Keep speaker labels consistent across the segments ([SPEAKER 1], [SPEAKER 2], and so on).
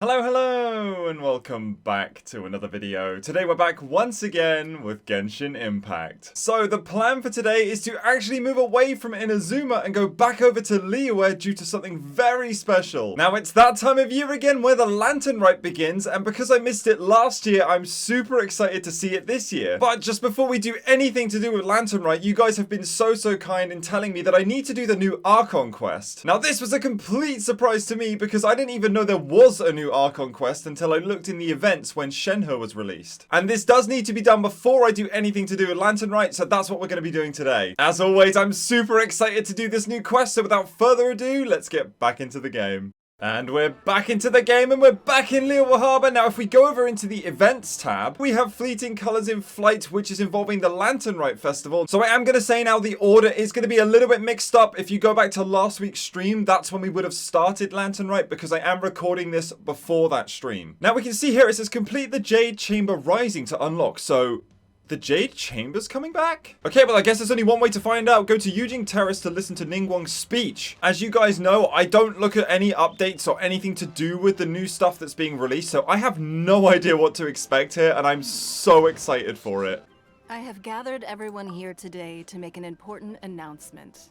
[SPEAKER 1] Hello, hello, and welcome back to another video. Today we're back once again with Genshin Impact. So the plan for today is to actually move away from Inazuma and go back over to Liyue due to something very special. Now it's that time of year again where the Lantern Rite begins, and because I missed it last year, I'm super excited to see it this year. But just before we do anything to do with Lantern Rite, you guys have been so kind in telling me that I need to do the new Archon quest. Now this was a complete surprise to me because I didn't even know there was a new Archon quest until I looked in the events when Shenhe was released. And this does need to be done before I do anything to do with Lantern Rite, so that's what we're going to be doing today. As always, I'm super excited to do this new quest, so without further ado, let's get back into the game. And we're back into the game, and we're back in Liyue Harbor. Now, if we go over into the Events tab, we have Fleeting Colors in Flight, which is involving the Lantern Rite Festival. So I am going to say now the order is going to be a little bit mixed up. If you go back to last week's stream, that's when we would have started Lantern Rite, because I am recording this before that stream. Now, we can see here it says complete the Jade Chamber Rising to unlock. So the Jade Chamber's coming back? Okay, well, I guess there's only one way to find out. Go to Yujing Terrace to listen to Ningguang's speech. As you guys know, I don't look at any updates or anything to do with the new stuff that's being released, so I have no idea what to expect here, and I'm so excited for it.
[SPEAKER 2] I have gathered everyone here today to make an important announcement.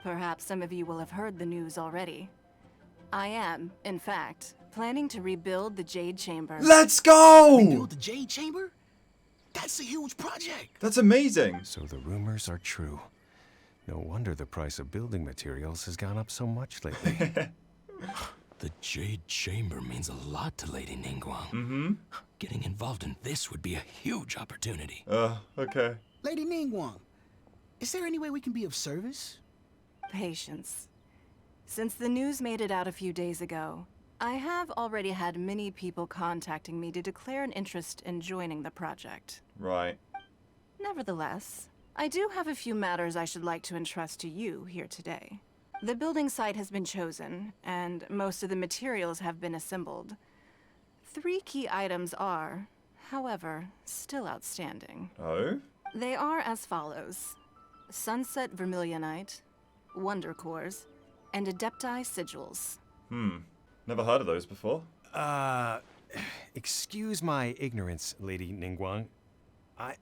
[SPEAKER 2] Perhaps some of you will have heard the news already. I am, in fact, planning to rebuild the Jade Chamber.
[SPEAKER 1] Let's go!
[SPEAKER 3] Rebuild the Jade Chamber? That's a huge project.
[SPEAKER 1] That's amazing.
[SPEAKER 4] So the rumors are true. No wonder the price of building materials has gone up so much lately.
[SPEAKER 3] The Jade Chamber means a lot to Lady Ningguang.
[SPEAKER 1] Mm-hmm.
[SPEAKER 3] Getting involved in this would be a huge opportunity.
[SPEAKER 1] Okay.
[SPEAKER 5] Lady Ningguang, is there any way we can be of service?
[SPEAKER 2] Patience. Since the news made it out a few days ago, I have already had many people contacting me to declare an interest in joining the project.
[SPEAKER 1] Right.
[SPEAKER 2] Nevertheless, I do have a few matters I should like to entrust to you here today. The building site has been chosen, and most of the materials have been assembled. 3 key items are, however, still outstanding.
[SPEAKER 1] Oh?
[SPEAKER 2] They are as follows: Sunset Vermilionite, Wonder Cores, and Adepti Sigils.
[SPEAKER 1] Never heard of those before.
[SPEAKER 4] Excuse my ignorance, Lady Ningguang.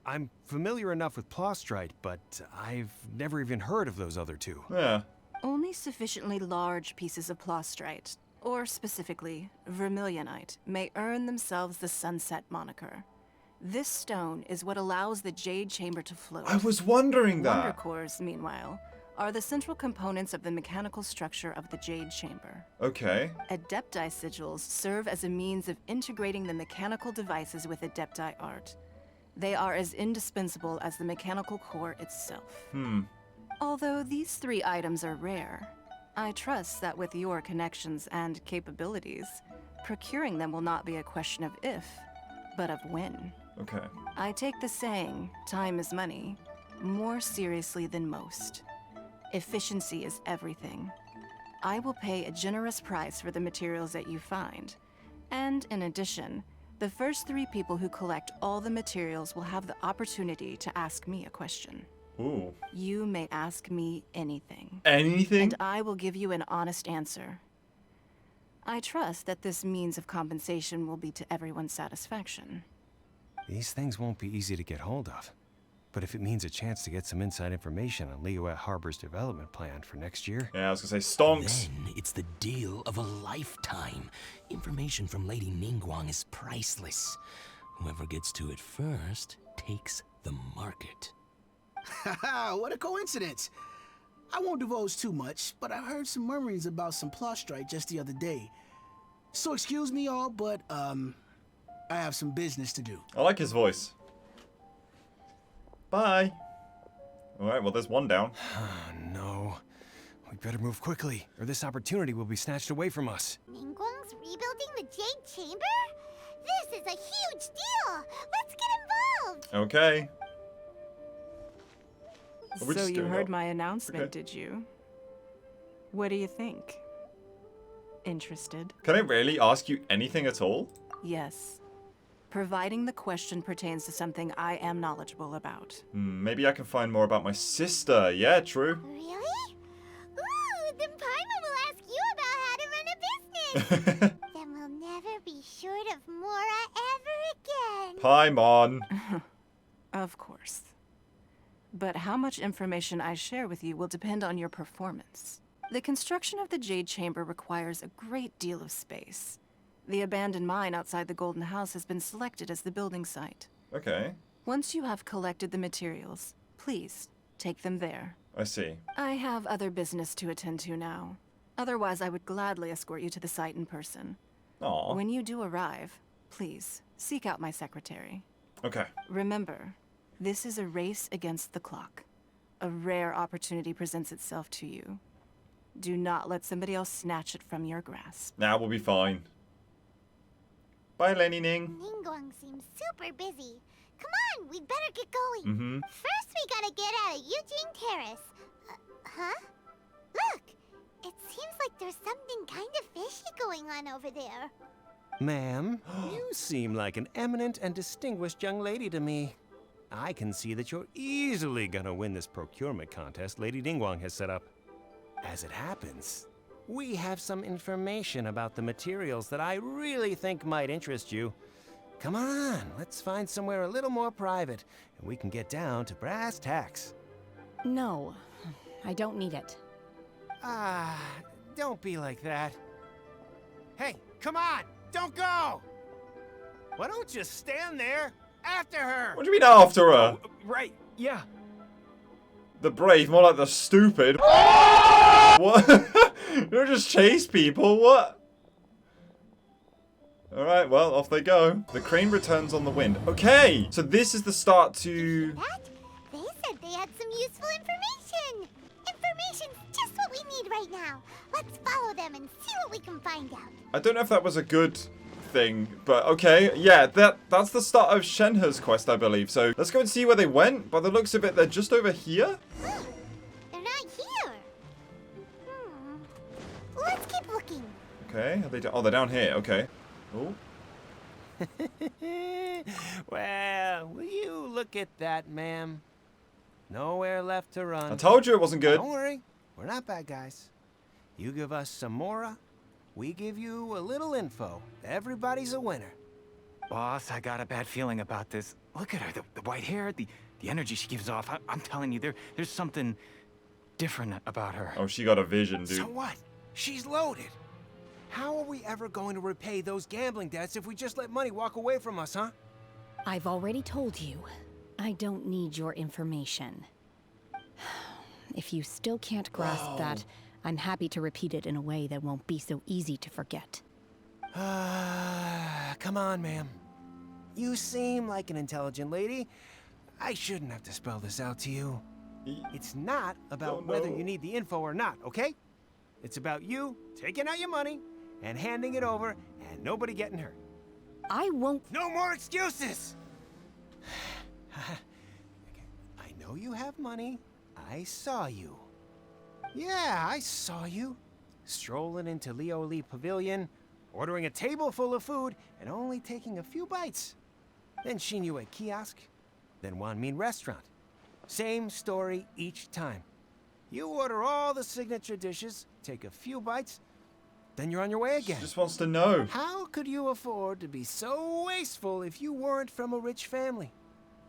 [SPEAKER 4] I'm familiar enough with Plostrite, but I've never even heard of those other two.
[SPEAKER 1] Yeah.
[SPEAKER 2] Only sufficiently large pieces of Plostrite, or specifically Vermilionite, may earn themselves the Sunset moniker. This stone is what allows the Jade Chamber to float.
[SPEAKER 1] I was wondering
[SPEAKER 2] Wonder
[SPEAKER 1] that.
[SPEAKER 2] Cores, meanwhile, are the central components of the mechanical structure of the Jade Chamber.
[SPEAKER 1] Okay.
[SPEAKER 2] Adepti Sigils serve as a means of integrating the mechanical devices with Adepti art. They are as indispensable as the mechanical core itself. Although these 3 items are rare, I trust that with your connections and capabilities, procuring them will not be a question of if, but of when.
[SPEAKER 1] Okay.
[SPEAKER 2] I take the saying, time is money, more seriously than most. Efficiency is everything. I will pay a generous price for the materials that you find. And in addition, the first 3 people who collect all the materials will have the opportunity to ask me a question.
[SPEAKER 1] Ooh.
[SPEAKER 2] You may ask me anything.
[SPEAKER 1] Anything?
[SPEAKER 2] And I will give you an honest answer. I trust that this means of compensation will be to everyone's satisfaction.
[SPEAKER 4] These things won't be easy to get hold of. But if it means a chance to get some inside information on Liyue Harbor's development plan for next year...
[SPEAKER 1] Yeah, I was gonna say stonks.
[SPEAKER 3] Then it's the deal of a lifetime. Information from Lady Ningguang is priceless. Whoever gets to it first takes the market.
[SPEAKER 5] Haha, what a coincidence. I won't divulge too much, but I heard some murmurings about some Plostrite just the other day. So excuse me all, but I have some business to do.
[SPEAKER 1] I like his voice. Bye. Alright, well, there's one down.
[SPEAKER 4] No. We better move quickly, or this opportunity will be snatched away from us.
[SPEAKER 6] Ningguang's rebuilding the Jade Chamber? This is a huge deal! Let's get involved!
[SPEAKER 1] Okay. Are we
[SPEAKER 2] So
[SPEAKER 1] just
[SPEAKER 2] you
[SPEAKER 1] doing
[SPEAKER 2] heard
[SPEAKER 1] that?
[SPEAKER 2] my announcement,
[SPEAKER 1] Okay.
[SPEAKER 2] did you? What do you think? Interested?
[SPEAKER 1] Can I really ask you anything at all?
[SPEAKER 2] Yes. Providing the question pertains to something I am knowledgeable about.
[SPEAKER 1] Maybe I can find more about my sister. Yeah, true.
[SPEAKER 6] Really? Ooh, then Paimon will ask you about how to run a business! Then we'll never never be short of Mora ever again.
[SPEAKER 1] Paimon.
[SPEAKER 2] Of course. But how much information I share with you will depend on your performance. The construction of the Jade Chamber requires a great deal of space. The abandoned mine outside the Golden House has been selected as the building site.
[SPEAKER 1] Okay.
[SPEAKER 2] Once you have collected the materials, please take them there.
[SPEAKER 1] I see.
[SPEAKER 2] I have other business to attend to now. Otherwise, I would gladly escort you to the site in person.
[SPEAKER 1] Aw.
[SPEAKER 2] When you do arrive, please seek out my secretary.
[SPEAKER 1] Okay.
[SPEAKER 2] Remember, this is a race against the clock. A rare opportunity presents itself to you. Do not let somebody else snatch it from your grasp.
[SPEAKER 1] Now we'll be fine. Bye, Lenny Ning.
[SPEAKER 6] Ningguang seems super busy. Come on, we'd better get going. First, we gotta get out of Eugene Terrace. Huh? Look, it seems like there's something kind of fishy going on over there.
[SPEAKER 4] Ma'am, you seem like an eminent and distinguished young lady to me. I can see that you're easily gonna win this procurement contest Lady Ningguang has set up. As it happens, we have some information about the materials that I really think might interest you. Come on, let's find somewhere a little more private, and we can get down to brass tacks.
[SPEAKER 7] No, I don't need it.
[SPEAKER 4] Ah, don't be like that. Hey, come on, don't go! Why don't you stand there after her?
[SPEAKER 1] What do you mean after her?
[SPEAKER 4] Right, yeah.
[SPEAKER 1] The brave, more like the stupid. What? You don't just chase people, what? Alright, well, off they go. The crane returns on the wind. Okay, so this is the start to...
[SPEAKER 6] That? They said they had some useful information. Information's just what we need right now. Let's follow them and see what we can find out.
[SPEAKER 1] I don't know if that was a good thing, but okay. Yeah, that's the start of Shenhe's quest, I believe. So let's go and see where they went. By the looks of it, they're just over here.
[SPEAKER 6] They're not here. Let's keep looking.
[SPEAKER 1] Okay, are they oh, they're down here. Okay. Oh.
[SPEAKER 4] Well, will you look at that, ma'am? Nowhere left to run.
[SPEAKER 1] I told you it wasn't good.
[SPEAKER 4] Don't worry, we're not bad guys. You give us some Mora, we give you a little info. Everybody's a winner.
[SPEAKER 8] Boss, I got a bad feeling about this. Look at her, the white hair, the energy she gives off. I'm telling you, there's something different about her.
[SPEAKER 1] Oh, she got a vision, dude.
[SPEAKER 4] So what? She's loaded. How are we ever going to repay those gambling debts if we just let money walk away from us, huh?
[SPEAKER 7] I've already told you, I don't need your information. If you still can't grasp that, I'm happy to repeat it in a way that won't be so easy to forget.
[SPEAKER 4] Come on, ma'am. You seem like an intelligent lady. I shouldn't have to spell this out to you. It's not about whether you need the info or not, okay? It's about you taking out your money and handing it over and nobody getting hurt.
[SPEAKER 7] I won't.
[SPEAKER 4] No more excuses! I know you have money. I saw you. Yeah, I saw you. Strolling into Liyue Li Pavilion, ordering a table full of food, and only taking a few bites. Then Xinyue Kiosk, then Wanmin Restaurant. Same story each time. You order all the signature dishes, take a few bites, then you're on your way again.
[SPEAKER 1] She just wants to know.
[SPEAKER 4] How could you afford to be so wasteful if you weren't from a rich family?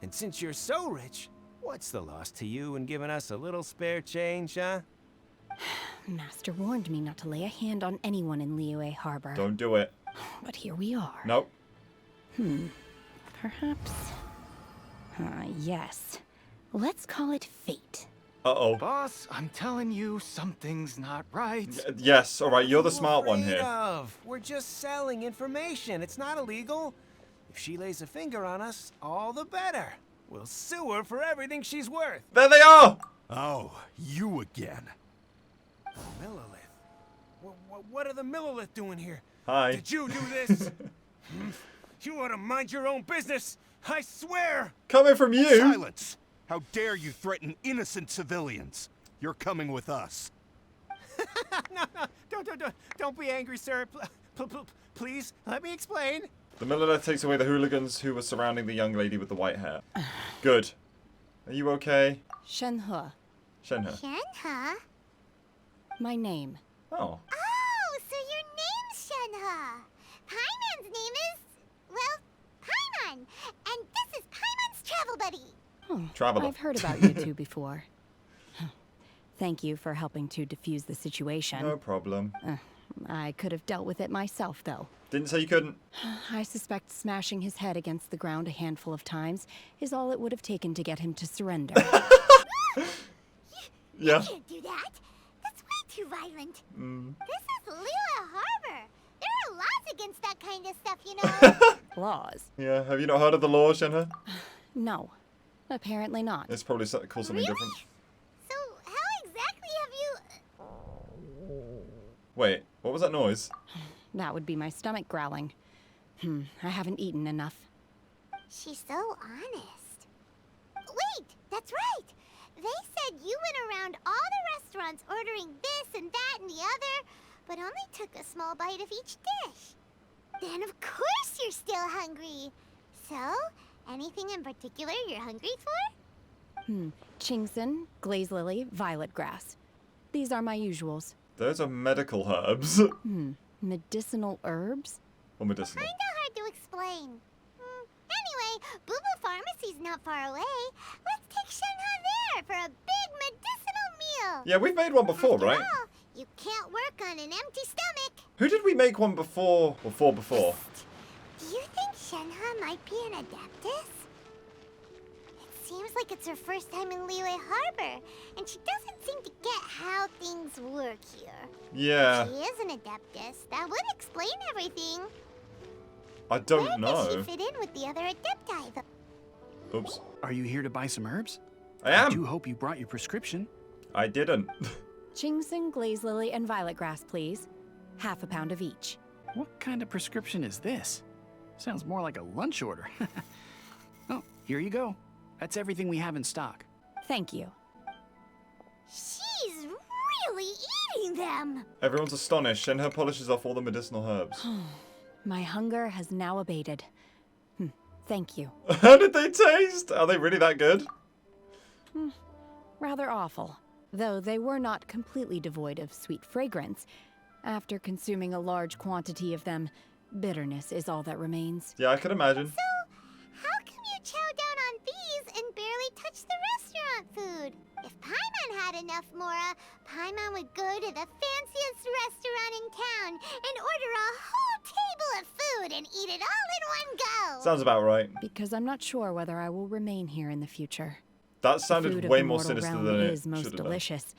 [SPEAKER 4] And since you're so rich, what's the loss to you in giving us a little spare change, huh?
[SPEAKER 7] Master warned me not to lay a hand on anyone in Liyue Harbor.
[SPEAKER 1] Don't do it.
[SPEAKER 7] But here we are.
[SPEAKER 1] Nope.
[SPEAKER 7] Perhaps. Yes. Let's call it fate.
[SPEAKER 1] Uh-oh.
[SPEAKER 8] Boss, I'm telling you, something's not right.
[SPEAKER 1] Yes, alright, you're the
[SPEAKER 4] What are you
[SPEAKER 1] smart one
[SPEAKER 4] afraid
[SPEAKER 1] here.
[SPEAKER 4] of? We're just selling information. It's not illegal. If she lays a finger on us, all the better. We'll sue her for everything she's worth.
[SPEAKER 1] There they are!
[SPEAKER 9] Oh, you again.
[SPEAKER 4] Millilith. What are the Millilith doing here?
[SPEAKER 1] Hi.
[SPEAKER 4] Did you do this? You ought to mind your own business. I swear.
[SPEAKER 1] Coming from you!
[SPEAKER 9] Silence! How dare you threaten innocent civilians? You're coming with us.
[SPEAKER 4] No, don't be angry, sir. Please, let me explain.
[SPEAKER 1] The Millilith takes away the hooligans who were surrounding the young lady with the white hair. Good. Are you okay?
[SPEAKER 7] Shenhe.
[SPEAKER 1] Shenhe.
[SPEAKER 6] Shenhe?
[SPEAKER 7] My name.
[SPEAKER 1] Oh.
[SPEAKER 6] Oh, so your name's Shenhe. Hi,
[SPEAKER 1] Traveler.
[SPEAKER 7] I've heard about you two before. Thank you for helping to defuse the situation.
[SPEAKER 1] No problem.
[SPEAKER 7] I could have dealt with it myself, though.
[SPEAKER 1] Didn't say you couldn't.
[SPEAKER 7] I suspect smashing his head against the ground a handful of times is all it would have taken to get him to surrender.
[SPEAKER 1] Yeah.
[SPEAKER 6] You can't do that. That's way too violent. This is Liyue Harbor. There are laws against that kind of stuff, you know.
[SPEAKER 7] Laws?
[SPEAKER 1] Yeah, have you not heard of the law, Shenhe?
[SPEAKER 7] No. Apparently not.
[SPEAKER 1] It's probably called something different.
[SPEAKER 6] So, how exactly have you...
[SPEAKER 1] Wait, what was that noise?
[SPEAKER 7] That would be my stomach growling. I haven't eaten enough.
[SPEAKER 6] She's so honest. Wait, that's right. They said you went around all the restaurants ordering this and that and the other, but only took a small bite of each dish. Then of course you're still hungry. So, anything in particular you're hungry for?
[SPEAKER 7] Chingson, glaze lily, violet grass. These are my usuals.
[SPEAKER 1] Those are medical herbs.
[SPEAKER 7] Medicinal herbs?
[SPEAKER 1] Or medicinal.
[SPEAKER 6] Kinda hard to explain. Anyway, Booba Pharmacy's not far away. Let's take Shenhe there for a big medicinal meal.
[SPEAKER 1] Yeah, we've made one before,
[SPEAKER 6] After
[SPEAKER 1] right?
[SPEAKER 6] all, you can't work on an empty stomach.
[SPEAKER 1] Who did we make one before? Before?
[SPEAKER 6] Do you think Shenhe might be an Adeptus? It seems like it's her first time in Liyue Harbor, and she doesn't seem to get how things work here.
[SPEAKER 1] Yeah.
[SPEAKER 6] She is an Adeptus. That would explain everything.
[SPEAKER 1] I don't
[SPEAKER 6] Where
[SPEAKER 1] know.
[SPEAKER 6] does she fit in with the other Adepti, though?
[SPEAKER 1] Oops.
[SPEAKER 10] Are you here to buy some herbs?
[SPEAKER 1] I am.
[SPEAKER 10] I do hope you brought your prescription.
[SPEAKER 1] I didn't.
[SPEAKER 7] Chingson, glaze lily, and violet grass, please. Half a pound of each.
[SPEAKER 10] What kind of prescription is this? Sounds more like a lunch order. Oh, here you go. That's everything we have in stock.
[SPEAKER 7] Thank you.
[SPEAKER 6] She's really eating them.
[SPEAKER 1] Everyone's astonished. Shenhe polishes off all the medicinal herbs.
[SPEAKER 7] My hunger has now abated. Thank you.
[SPEAKER 1] How did they taste? Are they really that good?
[SPEAKER 7] Rather awful. Though they were not completely devoid of sweet fragrance. After consuming a large quantity of them, bitterness is all that remains.
[SPEAKER 1] Yeah, I could imagine.
[SPEAKER 6] So, how come you chow down on these and barely touch the restaurant food? If Paimon had enough Mora, Paimon would go to the fanciest restaurant in town and order a whole table of food and eat it all in one go.
[SPEAKER 1] Sounds about right.
[SPEAKER 7] Because I'm not sure whether I will remain here in the future.
[SPEAKER 1] That
[SPEAKER 7] The
[SPEAKER 1] sounded
[SPEAKER 7] food of
[SPEAKER 1] way
[SPEAKER 7] the
[SPEAKER 1] more
[SPEAKER 7] mortal
[SPEAKER 1] sinister
[SPEAKER 7] realm
[SPEAKER 1] than it
[SPEAKER 7] is most
[SPEAKER 1] should have done.
[SPEAKER 7] delicious.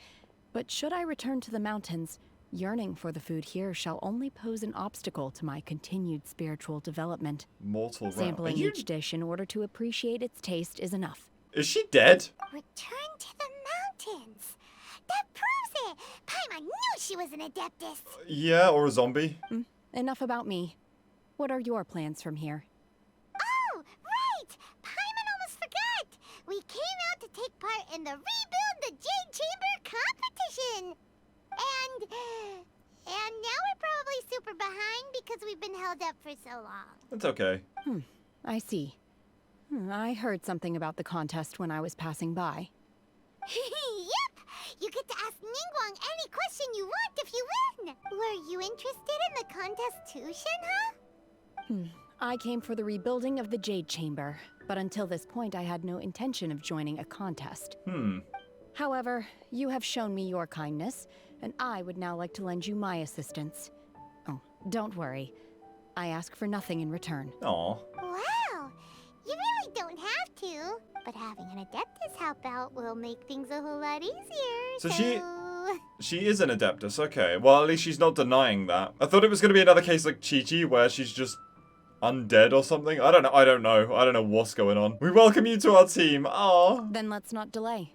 [SPEAKER 7] But should I return to the mountains, yearning for the food here shall only pose an obstacle to my continued spiritual development.
[SPEAKER 1] Mortal realm.
[SPEAKER 7] Sampling each dish in order to appreciate its taste is enough.
[SPEAKER 1] Is she dead?
[SPEAKER 6] Return to the mountains. That proves it. Paimon knew she was an Adeptus.
[SPEAKER 1] Yeah, or a zombie.
[SPEAKER 7] Enough about me. What are your plans from here?
[SPEAKER 6] Oh, right! Paimon almost forgot! We came out to take part in the Rebuild the Jade Chamber competition! And now we're probably super behind because we've been held up for so long.
[SPEAKER 1] That's okay.
[SPEAKER 7] I see. I heard something about the contest when I was passing by.
[SPEAKER 6] Yep! You get to ask Ningguang any question you want if you win! Were you interested in the contest too, Shenhe?
[SPEAKER 7] I came for the rebuilding of the Jade Chamber, but until this point I had no intention of joining a contest. However, you have shown me your kindness, and I would now like to lend you my assistance. Oh, don't worry. I ask for nothing in return.
[SPEAKER 1] Aw.
[SPEAKER 6] Wow! You really don't have to. But having an Adeptus help out will make things a whole lot easier,
[SPEAKER 1] So she is an Adeptus, okay. Well, at least she's not denying that. I thought it was going to be another case like Chi-Chi, where she's just undead or something. I don't know. I don't know what's going on. We welcome you to our team. Aw.
[SPEAKER 7] Then let's not delay.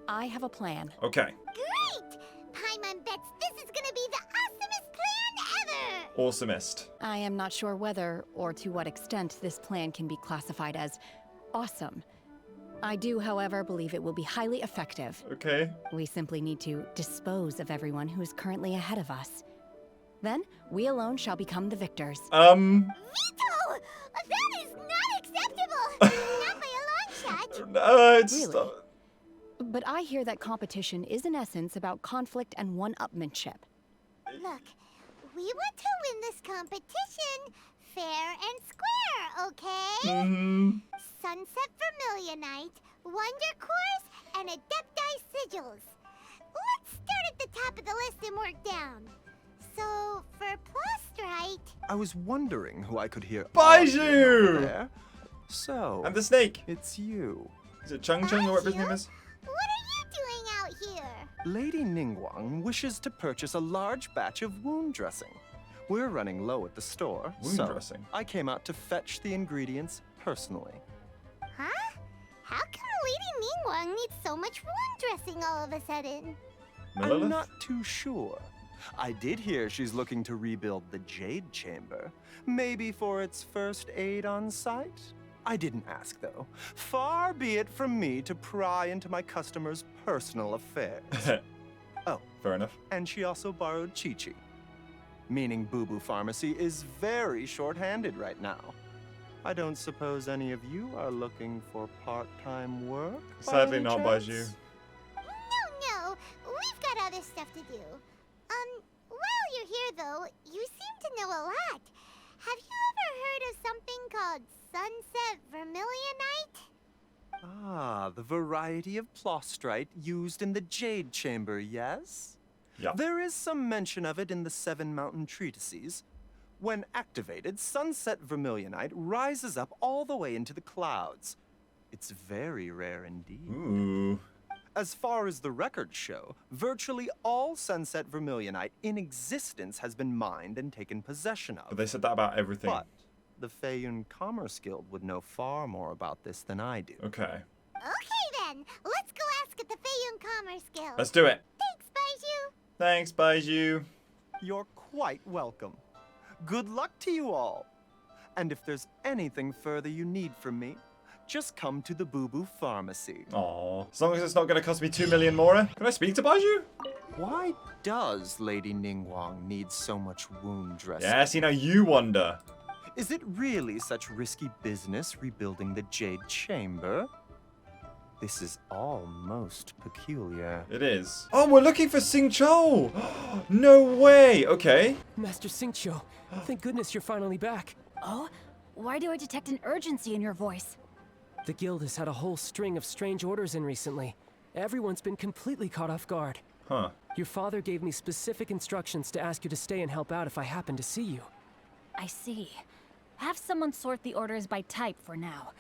[SPEAKER 7] I have a plan.
[SPEAKER 1] Okay.
[SPEAKER 6] Great! Paimon bets this is gonna be the awesomest plan ever!
[SPEAKER 1] Awesomest.
[SPEAKER 7] I am not sure whether or to what extent this plan can be classified as awesome. I do, however, believe it will be highly effective.
[SPEAKER 1] Okay.
[SPEAKER 7] We simply need to dispose of everyone who is currently ahead of us. Then, we alone shall become the victors.
[SPEAKER 6] Veto! That is not acceptable! Not by a long shot!
[SPEAKER 1] It's...
[SPEAKER 7] Really? But I hear that competition is in essence about conflict and one-upmanship.
[SPEAKER 6] Look, we want to win this competition fair and square, okay? Sunset Vermilionite Wonder Cores, and Adepti Sigils. Let's start at the top of the list and work down. So, for Plostrite...
[SPEAKER 11] I was wondering who I could hear.
[SPEAKER 1] Baiju!
[SPEAKER 11] There. So,
[SPEAKER 1] And the snake.
[SPEAKER 11] it's you.
[SPEAKER 1] Is it Chung Chung or whatever his name is?
[SPEAKER 6] What are you doing out here?
[SPEAKER 11] Lady Ningguang wishes to purchase a large batch of wound dressing. We're running low at the store,
[SPEAKER 1] Wound
[SPEAKER 11] so
[SPEAKER 1] dressing?
[SPEAKER 11] I came out to fetch the ingredients personally.
[SPEAKER 6] Huh? How come Lady Ningguang needs so much wound dressing all of a sudden?
[SPEAKER 1] Millilith?
[SPEAKER 11] I'm not too sure. I did hear she's looking to rebuild the Jade Chamber. Maybe for its first aid on site? I didn't ask, though. Far be it from me to pry into my customers' personal affairs. Oh,
[SPEAKER 1] Fair enough.
[SPEAKER 11] and she also borrowed Chi-Chi. Meaning Boo Boo Pharmacy is very short-handed right now. I don't suppose any of you are looking for part-time work? by
[SPEAKER 1] Sadly
[SPEAKER 11] any
[SPEAKER 1] not,
[SPEAKER 11] chance?
[SPEAKER 1] Baiju.
[SPEAKER 6] No, we've got other stuff to do. While you're here though, you seem to know a lot. Have you ever heard of something called Sunset Vermilionite?
[SPEAKER 11] Ah, the variety of plostrite used in the Jade Chamber, yes?
[SPEAKER 1] Yeah.
[SPEAKER 11] There is some mention of it in the Seven Mountain Treatises. When activated, Sunset Vermilionite rises up all the way into the clouds. It's very rare indeed.
[SPEAKER 1] Ooh.
[SPEAKER 11] As far as the records show, virtually all Sunset Vermilionite in existence has been mined and taken possession of.
[SPEAKER 1] But they said that about everything.
[SPEAKER 11] But the Feiyun Commerce Guild would know far more about this than I do.
[SPEAKER 1] Okay.
[SPEAKER 6] Okay then, let's go ask at the Feiyun Commerce Guild.
[SPEAKER 1] Let's do it.
[SPEAKER 6] Thanks, Baiju.
[SPEAKER 1] Thanks, Baiju.
[SPEAKER 11] You're quite welcome. Good luck to you all. And if there's anything further you need from me, just come to the Boo Boo Pharmacy.
[SPEAKER 1] Aw. As long as it's not going to cost me 2 million more. Can I speak to Baiju?
[SPEAKER 11] Why does Lady Ningguang need so much wound dressing?
[SPEAKER 1] Yeah, see, now you wonder.
[SPEAKER 11] Is it really such risky business rebuilding the Jade Chamber? This is all most peculiar.
[SPEAKER 1] It is. Oh, we're looking for Xingqiu. No way. Okay.
[SPEAKER 12] Master Xingqiu, thank goodness you're finally back.
[SPEAKER 7] Oh? Why do I detect an urgency in your voice?
[SPEAKER 12] The guild has had a whole string of strange orders in recently. Everyone's been completely caught off guard.
[SPEAKER 1] Huh.
[SPEAKER 12] Your father gave me specific instructions to ask you to stay and help out if I happen to see you.
[SPEAKER 7] I see. Have someone sort the orders by type for now.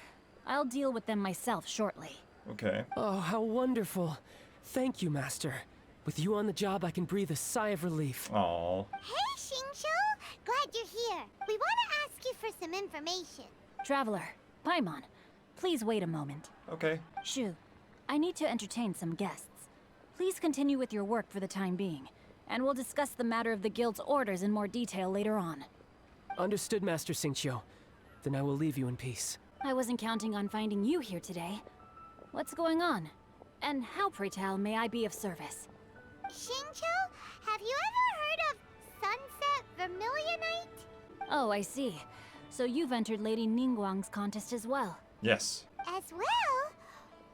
[SPEAKER 7] I'll deal with them myself shortly.
[SPEAKER 1] Okay.
[SPEAKER 12] Oh, how wonderful. Thank you, Master. With you on the job, I can breathe a sigh of relief.
[SPEAKER 1] Aw.
[SPEAKER 6] Hey, Xingqiu. Glad you're here. We want to ask you for some information.
[SPEAKER 7] Traveler, Paimon, please wait a moment.
[SPEAKER 1] Okay.
[SPEAKER 7] Shu, I need to entertain some guests. Please continue with your work for the time being, and we'll discuss the matter of the guild's orders in more detail later on.
[SPEAKER 12] Understood, Master Xingqiu. Then I will leave you in peace.
[SPEAKER 7] I wasn't counting on finding you here today. What's going on? And how, pray tell, may I be of service?
[SPEAKER 6] Xingqiu, have you ever heard of Sunset Vermilionite?
[SPEAKER 7] Oh, I see. So you've entered Lady Ningguang's contest as well.
[SPEAKER 1] Yes.
[SPEAKER 6] As well?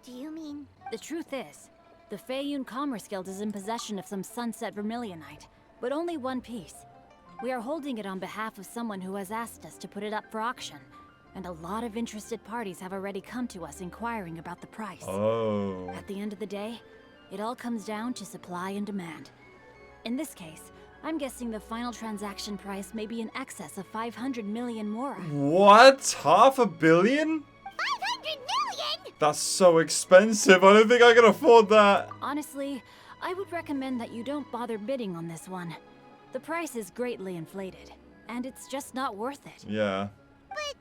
[SPEAKER 6] Do you mean...
[SPEAKER 7] The truth is, the Feiyun Commerce Guild is in possession of some Sunset Vermilionite, but only one piece. We are holding it on behalf of someone who has asked us to put it up for auction, and a lot of interested parties have already come to us inquiring about the price.
[SPEAKER 1] Oh.
[SPEAKER 7] At the end of the day, it all comes down to supply and demand. In this case, I'm guessing the final transaction price may be in excess of 500 million more.
[SPEAKER 1] What? 500 million?
[SPEAKER 6] 500 million?
[SPEAKER 1] That's so expensive. I don't think I can afford that.
[SPEAKER 7] Honestly, I would recommend that you don't bother bidding on this one. The price is greatly inflated, and it's just not worth it.
[SPEAKER 1] Yeah.
[SPEAKER 6] But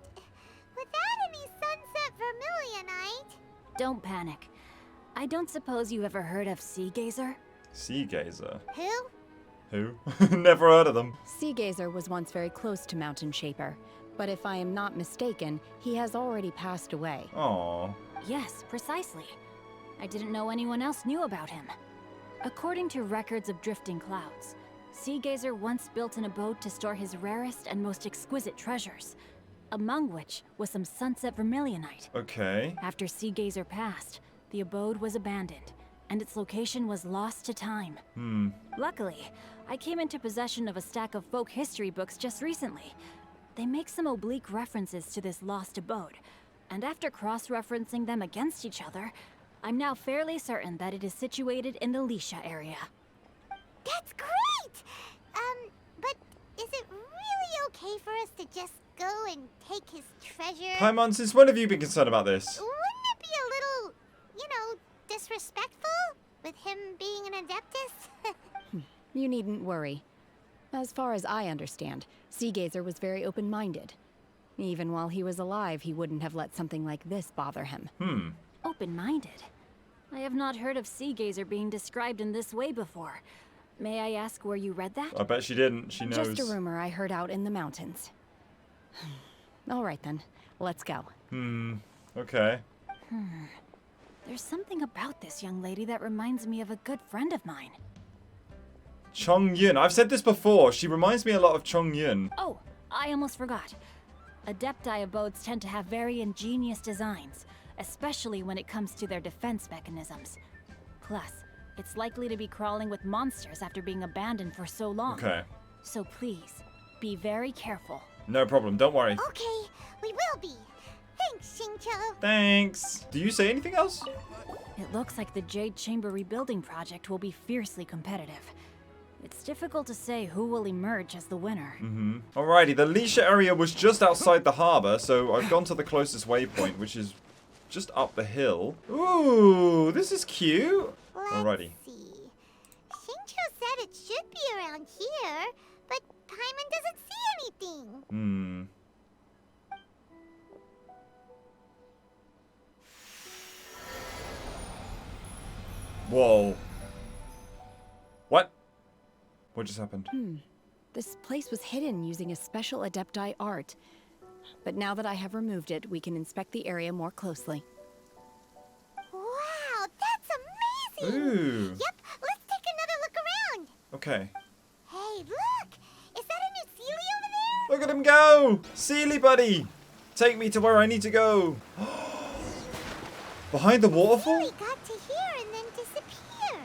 [SPEAKER 6] without any Sunset Vermilionite...
[SPEAKER 7] Don't panic. I don't suppose you ever heard of Sea Gazer?
[SPEAKER 1] Sea Gazer.
[SPEAKER 6] Who?
[SPEAKER 1] Who? Never heard of them.
[SPEAKER 7] Sea Gazer was once very close to Mountain Shaper, but if I am not mistaken, he has already passed away.
[SPEAKER 1] Aw.
[SPEAKER 7] Yes, precisely. I didn't know anyone else knew about him. According to records of drifting clouds, Sea Gazer once built an abode to store his rarest and most exquisite treasures, among which was some Sunset Vermilionite.
[SPEAKER 1] Okay.
[SPEAKER 7] After Sea Gazer passed, the abode was abandoned, and its location was lost to time. Luckily, I came into possession of a stack of folk history books just recently. They make some oblique references to this lost abode,
[SPEAKER 13] and after cross-referencing them against each other, I'm now fairly certain that it is situated in the Liyue area.
[SPEAKER 6] That's great! But is it really okay for us to just go and take his treasure?
[SPEAKER 1] Paimon, since when have you been concerned about this?
[SPEAKER 6] Wouldn't it be a little, you know, disrespectful with him being an Adeptus?
[SPEAKER 7] You needn't worry. As far as I understand, Seagazer was very open-minded. Even while he was alive, he wouldn't have let something like this bother him.
[SPEAKER 13] Open-minded? I have not heard of Seagazer being described in this way before. May I ask where you read that?
[SPEAKER 1] I bet she didn't. She knows.
[SPEAKER 7] Just a rumor I heard out in the mountains. All right then, let's go.
[SPEAKER 1] Okay.
[SPEAKER 13] There's something about this young lady that reminds me of a good friend of mine.
[SPEAKER 1] Chong Yun. I've said this before. She reminds me a lot of Chong Yun.
[SPEAKER 13] Oh, I almost forgot. Adepti abodes tend to have very ingenious designs, especially when it comes to their defense mechanisms. Plus, it's likely to be crawling with monsters after being abandoned for so long.
[SPEAKER 1] Okay.
[SPEAKER 13] So please, be very careful.
[SPEAKER 1] No problem. Don't worry.
[SPEAKER 6] Okay, we will be. Thanks, Xingqiu.
[SPEAKER 1] Thanks. Do you say anything else?
[SPEAKER 13] It looks like the Jade Chamber rebuilding project will be fiercely competitive. It's difficult to say who will emerge as the winner.
[SPEAKER 1] Alrighty, the Liyue area was just outside the harbor, so I've gone to the closest waypoint, which is just up the hill. Ooh, this is cute. Alrighty.
[SPEAKER 6] Let's see. Xingqiu said it should be around here, but Paimon doesn't see anything.
[SPEAKER 1] Whoa. What? What just happened?
[SPEAKER 7] This place was hidden using a special Adepti art. But now that I have removed it, we can inspect the area more closely.
[SPEAKER 6] Wow, that's amazing!
[SPEAKER 1] Ooh.
[SPEAKER 6] Yep, let's take another look around.
[SPEAKER 1] Okay.
[SPEAKER 6] Hey, look! Is that a new Sealy over there?
[SPEAKER 1] Look at him go! Sealy buddy! Take me to where I need to go. Behind the waterfall?
[SPEAKER 6] Sealy got to here and then disappeared.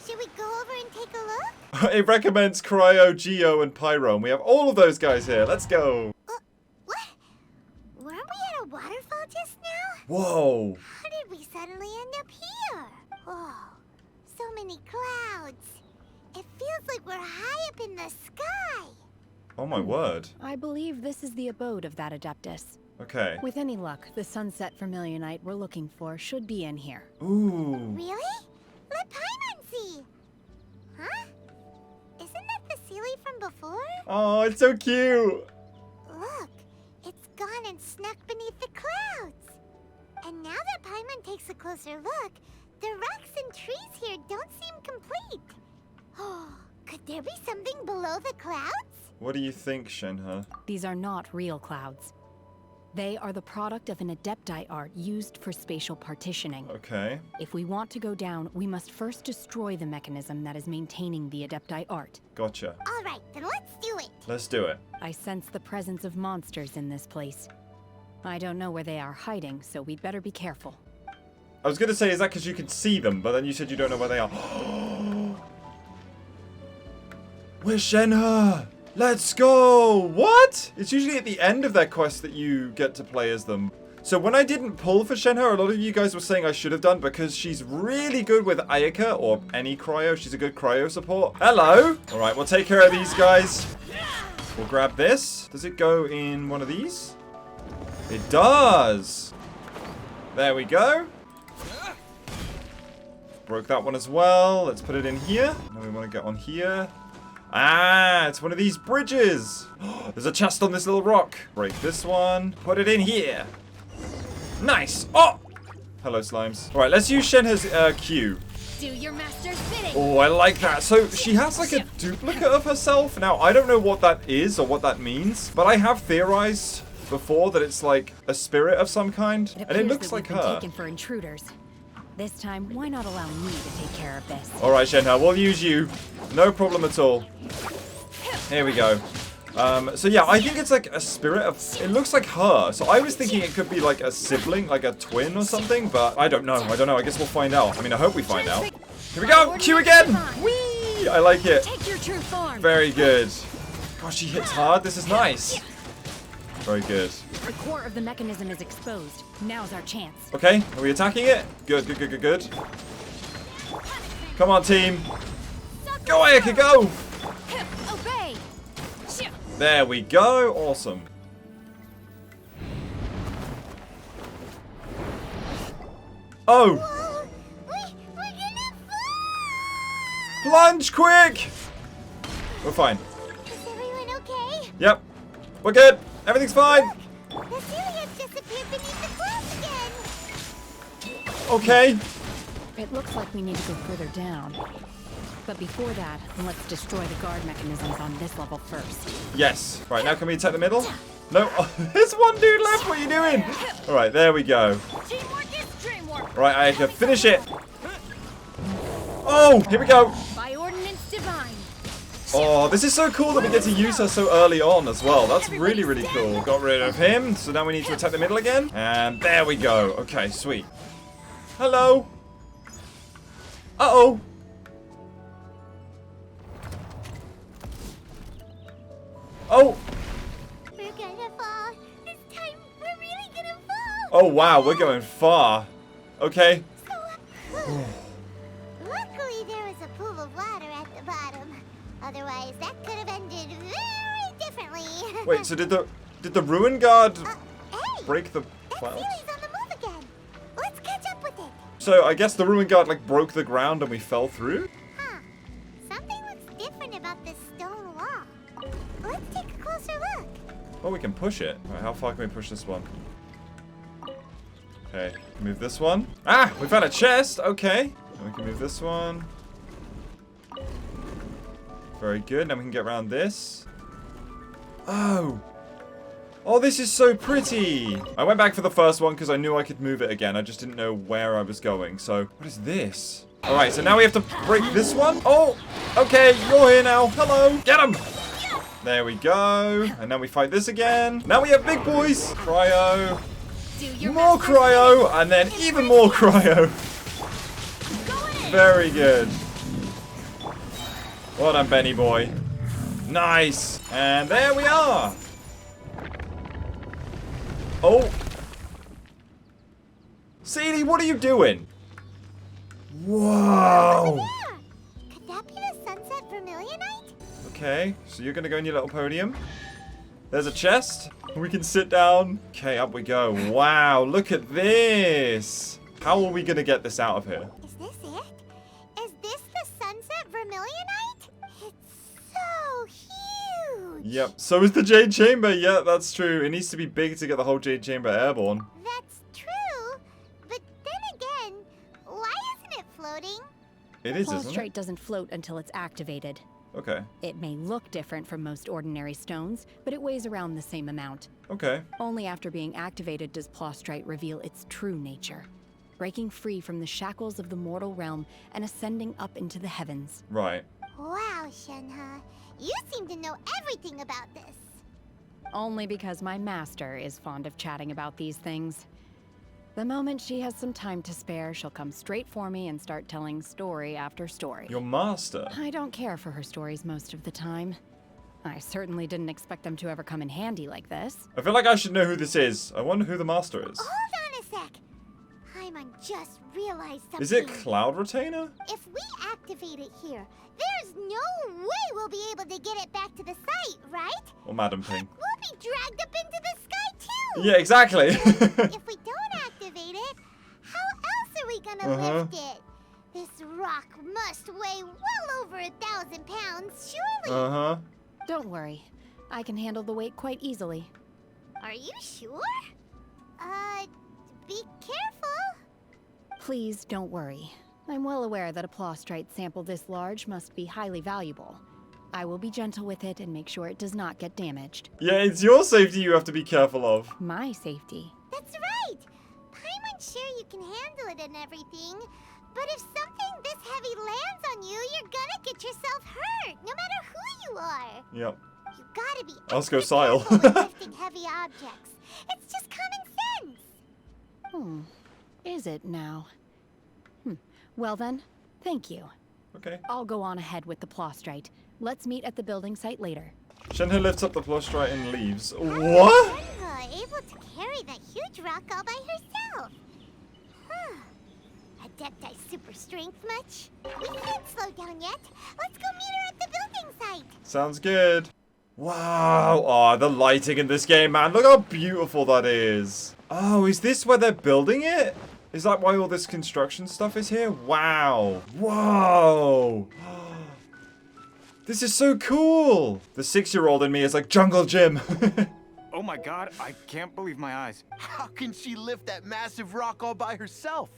[SPEAKER 6] Should we go over and take a look?
[SPEAKER 1] It recommends Cryo, Geo, and Pyro, and we have all of those guys here. Let's go.
[SPEAKER 6] What? Weren't we at a waterfall just now?
[SPEAKER 1] Whoa.
[SPEAKER 6] How did we suddenly end up here? Oh, so many clouds. It feels like we're high up in the sky.
[SPEAKER 1] Oh my word.
[SPEAKER 7] I believe this is the abode of that Adeptus.
[SPEAKER 1] Okay.
[SPEAKER 7] With any luck, the sunset Vermilionite we're looking for should be in here.
[SPEAKER 1] Ooh.
[SPEAKER 6] Really? Let Paimon see. Huh? Isn't that the Sealy from before?
[SPEAKER 1] Oh, it's so cute.
[SPEAKER 6] Look, it's gone and snuck beneath the clouds. And now that Paimon takes a closer look, the rocks and trees here don't seem complete. Oh, could there be something below the clouds?
[SPEAKER 1] What do you think, Shenhe?
[SPEAKER 7] These are not real clouds. They are the product of an Adepti art used for spatial partitioning.
[SPEAKER 1] Okay.
[SPEAKER 7] If we want to go down, we must first destroy the mechanism that is maintaining the Adepti art.
[SPEAKER 1] Gotcha.
[SPEAKER 6] All right, then let's do it.
[SPEAKER 1] Let's do it.
[SPEAKER 7] I sense the presence of monsters in this place. I don't know where they are hiding, so we'd better be careful.
[SPEAKER 1] I was gonna say, is that because you can see them, but then you said you don't know where they are. Where's Shenhe? Let's go! What? It's usually at the end of their quest that you get to play as them. So when I didn't pull for Shenhe, a lot of you guys were saying I should have done because she's really good with Ayaka or any cryo. She's a good cryo support. Hello! Alright, we'll take care of these guys. We'll grab this. Does it go in one of these? It does! There we go. Broke that one as well. Let's put it in here. Now we want to get on here. Ah, it's one of these bridges. There's a chest on this little rock. Break this one. Put it in here. Nice. Oh! Hello, slimes. All right, let's use Shenhe's Q.
[SPEAKER 7] Do your master's bidding.
[SPEAKER 1] Oh, I like that. So she has like a duplicate of herself. Now, I don't know what that is or what that means, but I have theorized before that it's like a spirit of some kind, and it looks like her.
[SPEAKER 7] Taken for intruders. This time, why not allow me to take care of this?
[SPEAKER 1] All right, Shenhe, we'll use you. No problem at all. Here we go. So yeah, I think it's like a spirit of... It looks like her. So I was thinking it could be like a sibling, like a twin or something, but I don't know. I guess we'll find out. I mean, I hope we find out. Here we go. Q again. Whee! I like it.
[SPEAKER 7] Take your true form.
[SPEAKER 1] Very good. Gosh, she hits hard. This is nice. Very good.
[SPEAKER 7] The core of the mechanism is exposed. Now's our chance.
[SPEAKER 1] Okay, are we attacking it? Good, good, good, good, good. Come on, team. Go, Ayaka, go!
[SPEAKER 7] Obey!
[SPEAKER 1] There we go. Awesome. Oh!
[SPEAKER 6] Whoa, we're gonna fall!
[SPEAKER 1] Plunge, quick! We're fine.
[SPEAKER 6] Is everyone okay?
[SPEAKER 1] Yep. We're good. Everything's fine.
[SPEAKER 6] Look, the Celiac disappeared beneath the clouds again.
[SPEAKER 1] Okay.
[SPEAKER 7] It looks like we need to go further down. But before that, let's destroy the guard mechanisms on this level first.
[SPEAKER 1] Yes. Right, now can we attack the middle? No. Oh, there's one dude left. What are you doing? All right, there we go.
[SPEAKER 13] Teamwork is dreamwork.
[SPEAKER 1] Right, Ayaka, finish it. Oh, here we go.
[SPEAKER 7] By ordinance divine.
[SPEAKER 1] Oh, this is so cool that we get to use her so early on as well. That's really, really cool. Got rid of him, so now we need to attack the middle again. And there we go. Okay, sweet. Hello. Uh-oh. Oh.
[SPEAKER 6] We're gonna fall. This time, we're really gonna fall.
[SPEAKER 1] Oh, wow, we're going far. Okay.
[SPEAKER 6] Luckily, there was a pool of water at the bottom. Otherwise, that could have ended very differently.
[SPEAKER 1] Wait, so did the Ruin Guard
[SPEAKER 6] Hey,
[SPEAKER 1] break the
[SPEAKER 6] that
[SPEAKER 1] clouds?
[SPEAKER 6] Sealy's on the move again. Let's catch up with it.
[SPEAKER 1] So I guess the Ruin Guard like broke the ground and we fell through?
[SPEAKER 6] Huh. Something looks different about this stone wall. Let's take a closer look.
[SPEAKER 1] Oh, we can push it. Right, how far can we push this one? Okay, move this one. Ah, we found a chest. Okay. And we can move this one. Very good. Now we can get around this. Oh. Oh, this is so pretty. I went back for the first one because I knew I could move it again. I just didn't know where I was going. So, what is this? All right, so now we have to break this one. Oh, okay. You're here now. Hello. Get him. There we go. And now we fight this again. Now we have big boys. Cryo. More cryo. And then even more cryo. Very good. Well done, Benny boy. Nice. And there we are. Oh. Sadie, what are you doing? Whoa.
[SPEAKER 6] Could that be the Sunset Vermilionite?
[SPEAKER 1] Okay, so you're gonna go in your little podium. There's a chest. We can sit down. Okay, up we go. Wow, look at this. How are we gonna get this out of here?
[SPEAKER 6] Is this it? Is this the Sunset Vermilionite? It's so huge.
[SPEAKER 1] Yep, so is the Jade Chamber. Yeah, that's true. It needs to be big to get the whole Jade Chamber airborne.
[SPEAKER 6] That's true. But then again, why isn't it floating?
[SPEAKER 1] It is, isn't
[SPEAKER 7] Prostrate
[SPEAKER 1] it?
[SPEAKER 7] doesn't float until it's activated.
[SPEAKER 1] Okay.
[SPEAKER 7] It may look different from most ordinary stones, but it weighs around the same amount.
[SPEAKER 1] Okay.
[SPEAKER 7] Only after being activated does Prostrate reveal its true nature, breaking free from the shackles of the mortal realm and ascending up into the heavens.
[SPEAKER 1] Right.
[SPEAKER 6] Wow, Shenhe. You seem to know everything about this.
[SPEAKER 7] Only because my master is fond of chatting about these things. The moment she has some time to spare, she'll come straight for me and start telling story after story.
[SPEAKER 1] Your master?
[SPEAKER 7] I don't care for her stories most of the time. I certainly didn't expect them to ever come in handy like this.
[SPEAKER 1] I feel like I should know who this is. I wonder who the master is.
[SPEAKER 6] Hold on a sec. Paimon just realized something.
[SPEAKER 1] Is it Cloud Retainer?
[SPEAKER 6] If we activate it here, there's no way we'll be able to get it back to the site, right?
[SPEAKER 1] Or Madam Ping?
[SPEAKER 6] We'll be dragged up into the sky too.
[SPEAKER 1] Yeah, exactly.
[SPEAKER 6] If we don't activate it, how else are we gonna lift it? This rock must weigh well over 1,000 pounds, surely.
[SPEAKER 7] Don't worry. I can handle the weight quite easily.
[SPEAKER 6] Are you sure? Be careful.
[SPEAKER 7] Please don't worry. I'm well aware that a Prostrate sample this large must be highly valuable. I will be gentle with it and make sure it does not get damaged.
[SPEAKER 1] Yeah, it's your safety you have to be careful of.
[SPEAKER 7] My safety.
[SPEAKER 6] That's right. Paimon's sure you can handle it and everything, but if something this heavy lands on you, you're gonna get yourself hurt, no matter who you are.
[SPEAKER 1] Yep.
[SPEAKER 6] You gotta be
[SPEAKER 1] Oscar
[SPEAKER 6] extra
[SPEAKER 1] Sile.
[SPEAKER 6] careful with lifting heavy objects. It's just common sense.
[SPEAKER 7] Is it now? Well then, thank you.
[SPEAKER 1] Okay.
[SPEAKER 7] I'll go on ahead with the Prostrate. Let's meet at the building site later.
[SPEAKER 1] Shenhe lifts up the Prostrate and leaves. What?
[SPEAKER 6] carrying a huge rock all by herself. Huh. Adepti super strength much? We can't slow down yet. Let's go meet her at the building site.
[SPEAKER 1] Sounds good. Wow. Oh, the lighting in this game, man. Look how beautiful that is. Oh, is this where they're building it? Is that why all this construction stuff is here? Wow. Whoa. This is so cool. The 6-year-old in me is like, Jungle Gym.
[SPEAKER 8] Oh my god, I can't believe my eyes.
[SPEAKER 9] How can she lift that massive rock all by herself?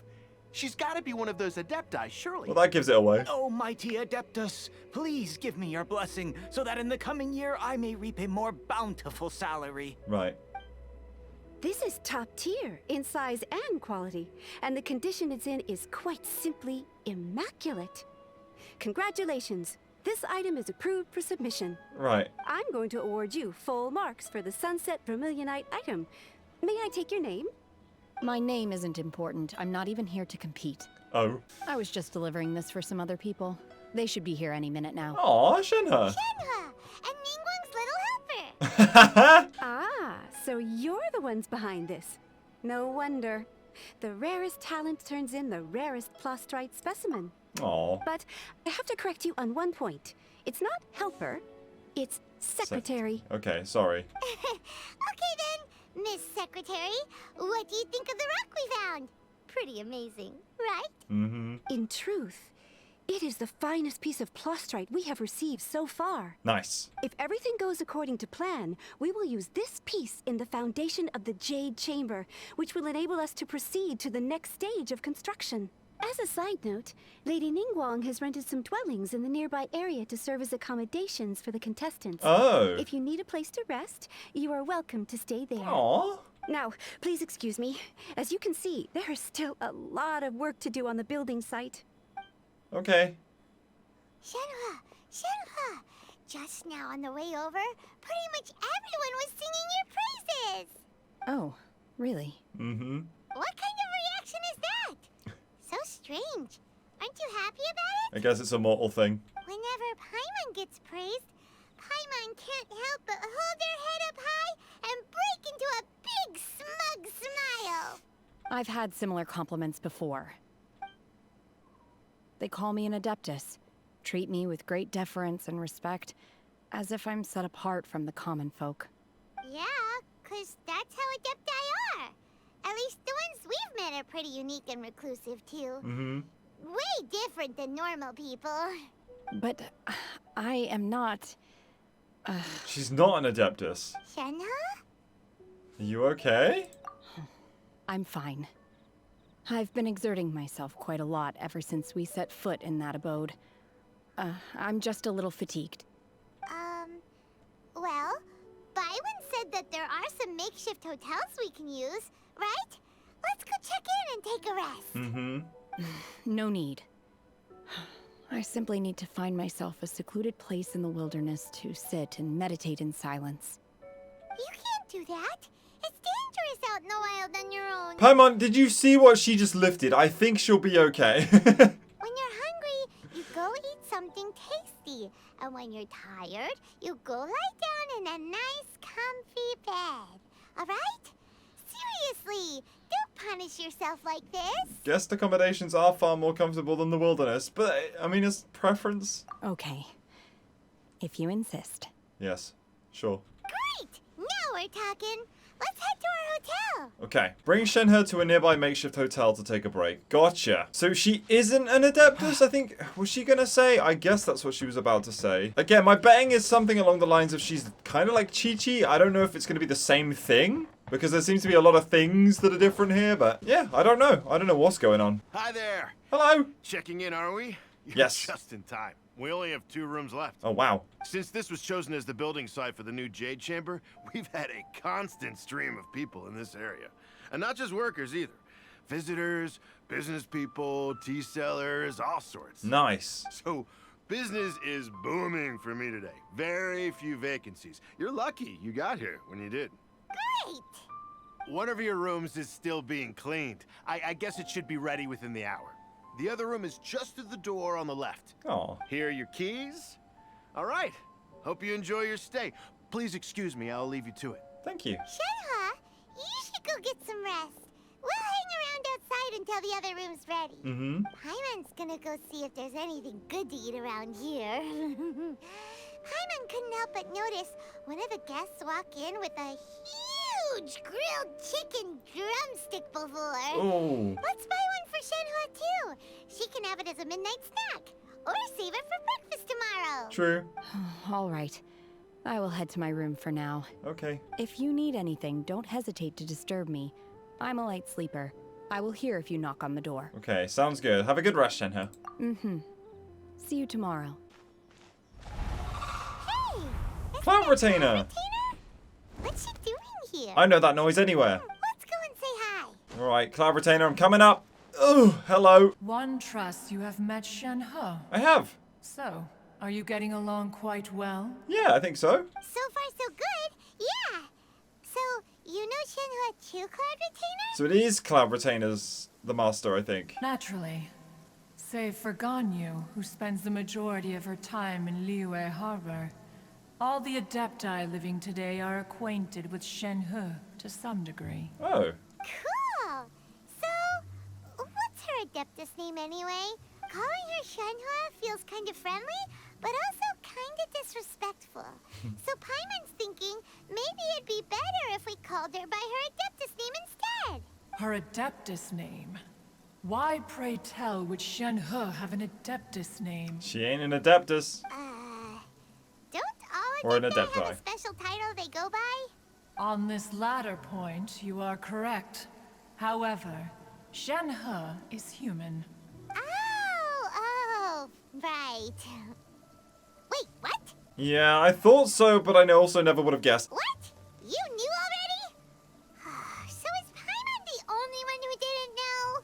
[SPEAKER 9] She's got to be one of those Adepti, surely.
[SPEAKER 1] Well, that gives it away.
[SPEAKER 8] Oh, mighty Adeptus, please give me your blessing so that in the coming year I may reap a more bountiful salary.
[SPEAKER 1] Right.
[SPEAKER 14] This is top tier in size and quality, and the condition it's in is quite simply immaculate. Congratulations. This item is approved for submission.
[SPEAKER 1] Right.
[SPEAKER 14] I'm going to award you full marks for the Sunset Vermilionite item. May I take your name?
[SPEAKER 7] My name isn't important. I'm not even here to compete.
[SPEAKER 1] Oh.
[SPEAKER 7] I was just delivering this for some other people. They should be here any minute now.
[SPEAKER 1] Aw, Shenhe.
[SPEAKER 6] Shenhe, and Ningguang's little helper.
[SPEAKER 14] Ah, so you're the ones behind this. No wonder. The rarest talent turns in the rarest plastrite specimen.
[SPEAKER 1] Aw.
[SPEAKER 14] But I have to correct you on one point. It's not helper, it's secretary.
[SPEAKER 1] Okay, sorry.
[SPEAKER 6] Okay then, Miss Secretary, what do you think of the rock we found? Pretty amazing, right?
[SPEAKER 1] Mm-hmm.
[SPEAKER 14] In truth, it is the finest piece of plastrite we have received so far.
[SPEAKER 1] Nice.
[SPEAKER 14] If everything goes according to plan, we will use this piece in the foundation of the Jade Chamber, which will enable us to proceed to the next stage of construction. As a side note, Lady Ningguang has rented some dwellings in the nearby area to serve as accommodations for the contestants.
[SPEAKER 1] Oh.
[SPEAKER 14] If you need a place to rest, you are welcome to stay there.
[SPEAKER 1] Aw.
[SPEAKER 14] Now, please excuse me. As you can see, there is still a lot of work to do on the building site.
[SPEAKER 1] Okay.
[SPEAKER 6] Shenhe, Shenhe, just now on the way over, pretty much everyone was singing your praises.
[SPEAKER 7] Oh, really?
[SPEAKER 1] Mm-hmm.
[SPEAKER 6] What kind of reaction is that? So strange. Aren't you happy about it?
[SPEAKER 1] I guess it's a mortal thing.
[SPEAKER 6] Whenever Paimon gets praised, Paimon can't help but hold their head up high and break into a big smug smile.
[SPEAKER 7] I've had similar compliments before. They call me an Adeptus, treat me with great deference and respect, as if I'm set apart from the common folk.
[SPEAKER 6] Yeah, 'cause that's how Adepti are. At least the ones we've met are pretty unique and reclusive, too.
[SPEAKER 1] Mm-hmm.
[SPEAKER 6] Way different than normal people.
[SPEAKER 7] But I am not...
[SPEAKER 1] She's not an Adeptus.
[SPEAKER 6] Shenhe?
[SPEAKER 1] Are you okay?
[SPEAKER 7] I'm fine. I've been exerting myself quite a lot ever since we set foot in that abode. I'm just a little fatigued.
[SPEAKER 6] Well, Byron said that there are some makeshift hotels we can use, right? Let's go check in and take a rest.
[SPEAKER 1] Mm-hmm.
[SPEAKER 7] No need. I simply need to find myself a secluded place in the wilderness to sit and meditate in silence.
[SPEAKER 6] You can't do that. It's dangerous out in the wild on your own.
[SPEAKER 1] Paimon, did you see what she just lifted? I think she'll be okay.
[SPEAKER 6] When you're hungry, you go eat something tasty. And when you're tired, you go lie down in a nice, comfy bed. Alright? Seriously, don't punish yourself like this.
[SPEAKER 1] Guest accommodations are far more comfortable than the wilderness, but I mean, it's preference.
[SPEAKER 7] Okay. If you insist.
[SPEAKER 1] Yes, sure.
[SPEAKER 6] Great! Now we're talking. Let's head to our hotel.
[SPEAKER 1] Okay, bring Shenhe to a nearby makeshift hotel to take a break. Gotcha. So she isn't an Adeptus, I think. Was she gonna say? I guess that's what she was about to say. Again, my betting is something along the lines of she's kind of like Chi-Chi. I don't know if it's gonna be the same thing, because there seems to be a lot of things that are different here, but yeah, I don't know. I don't know what's going on.
[SPEAKER 9] Hi there.
[SPEAKER 1] Hello.
[SPEAKER 9] Checking in, are we? You're
[SPEAKER 1] Yes.
[SPEAKER 9] Just in time. We only have 2 rooms left.
[SPEAKER 1] Oh, wow.
[SPEAKER 9] Since this was chosen as the building site for the new Jade Chamber, we've had a constant stream of people in this area. And not just workers either. Visitors, business people, tea sellers, all sorts.
[SPEAKER 1] Nice.
[SPEAKER 9] So, business is booming for me today. Very few vacancies. You're lucky you got here when you did.
[SPEAKER 6] Great!
[SPEAKER 9] One of your rooms is still being cleaned. I guess it should be ready within the hour. The other room is just at the door on the left.
[SPEAKER 1] Oh.
[SPEAKER 9] Here are your keys. All right. Hope you enjoy your stay. Please excuse me, I'll leave you to it.
[SPEAKER 1] Thank you.
[SPEAKER 6] Shenhe, you should go get until the other room's ready. Paimon's gonna go see if there's anything good to eat around here. Paimon couldn't help but notice one of the guests walk in with a huge grilled chicken drumstick before.
[SPEAKER 1] Oh.
[SPEAKER 6] Let's buy one for Shenhua too. She can have it as a midnight snack. Or save it for breakfast tomorrow.
[SPEAKER 1] True.
[SPEAKER 7] All right. I will head to my room for now.
[SPEAKER 1] Okay.
[SPEAKER 7] If you need anything, don't hesitate to disturb me. I'm a light sleeper. I will hear if you knock on the door.
[SPEAKER 1] Okay, sounds good. Have a good rest, Shenhe.
[SPEAKER 7] See you tomorrow.
[SPEAKER 6] Hey!
[SPEAKER 1] Cloud Retainer!
[SPEAKER 6] What's she doing here?
[SPEAKER 1] I know that noise anywhere.
[SPEAKER 6] Let's go and say hi.
[SPEAKER 1] Alright, Cloud Retainer, I'm coming up. Oh, hello.
[SPEAKER 15] One trusts you have met Shenhe.
[SPEAKER 1] I have.
[SPEAKER 15] So, are you getting along quite well?
[SPEAKER 1] Yeah, I think so.
[SPEAKER 6] So far, so good. Yeah. So, you know Shenhua too, Cloud Retainer?
[SPEAKER 1] So it is Cloud Retainer's the master, I think.
[SPEAKER 15] Naturally. Save for Ganyu, who spends the majority of her time in Liyue Harbor. All the Adepti living today are acquainted with Shenhe to some degree.
[SPEAKER 1] Oh.
[SPEAKER 6] Cool. So, what's her Adeptus name anyway? Calling her Shenhua feels kind of friendly, but also kind of disrespectful. So Paimon's thinking maybe it'd be better if we called her by her Adeptus name instead.
[SPEAKER 15] Her Adeptus name? Why, pray tell, would Shenhe have an Adeptus name?
[SPEAKER 1] She ain't an Adeptus.
[SPEAKER 6] Don't all
[SPEAKER 1] Or an
[SPEAKER 6] Adepti have
[SPEAKER 1] Adepti.
[SPEAKER 6] a special title they go by?
[SPEAKER 15] On this latter point, you are correct. However, Shenhe is human.
[SPEAKER 6] Oh, right. Wait, what?
[SPEAKER 1] Yeah, I thought so, but I also never would have guessed.
[SPEAKER 6] What? You knew already? So is Paimon the only one who didn't know?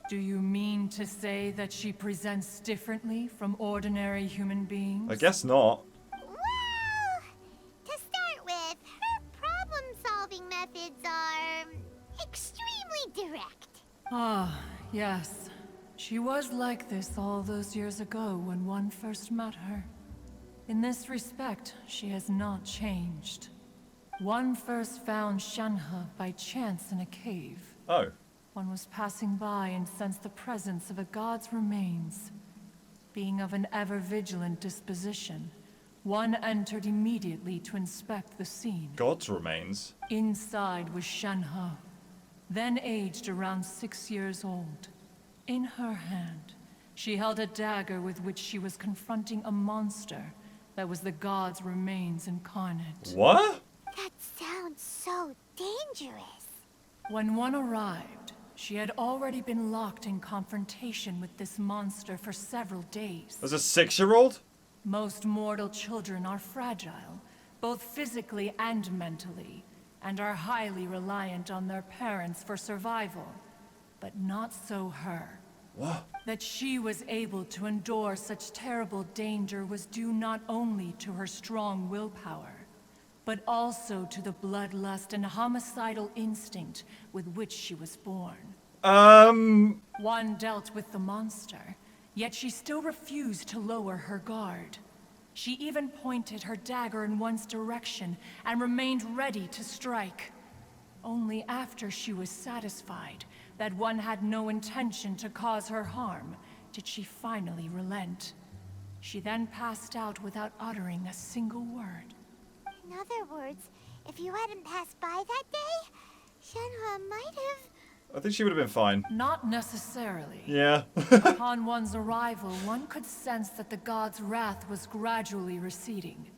[SPEAKER 15] Do you mean to say that she presents differently from ordinary human beings?
[SPEAKER 1] I guess not.
[SPEAKER 6] Well, to start with, her problem-solving methods are extremely direct.
[SPEAKER 15] Ah, yes. She was like this all those years ago when one first met her. In this respect, she has not changed. One first found Shenhe by chance in a cave.
[SPEAKER 1] Oh.
[SPEAKER 15] One was passing by and sensed the presence of a god's remains. Being of an ever-vigilant disposition, one entered immediately to inspect the scene.
[SPEAKER 1] God's remains?
[SPEAKER 15] Inside was Shenhe, then aged around 6 years old. In her hand, she held a dagger with which she was confronting a monster that was the god's remains incarnate.
[SPEAKER 1] What?
[SPEAKER 6] That sounds so dangerous.
[SPEAKER 15] When one arrived, she had already been locked in confrontation with this monster for several days.
[SPEAKER 1] As a 6-year-old?
[SPEAKER 15] Most mortal children are fragile, both physically and mentally, and are highly reliant on their parents for survival. But not so her.
[SPEAKER 1] What?
[SPEAKER 15] That she was able to endure such terrible danger was due not only to her strong willpower, but also to the bloodlust and homicidal instinct with which she was born. One dealt with the monster, yet she still refused to lower her guard. She even pointed her dagger in one's direction and remained ready to strike. Only after she was satisfied that one had no intention to cause her harm did she finally relent. She then passed out without uttering a single word.
[SPEAKER 6] In other words, if you hadn't passed by that day, Shenhua might have...
[SPEAKER 1] I think she would have been fine.
[SPEAKER 15] Not necessarily.
[SPEAKER 1] Yeah.
[SPEAKER 15] Upon one's arrival, one could sense that the god's wrath was gradually receding.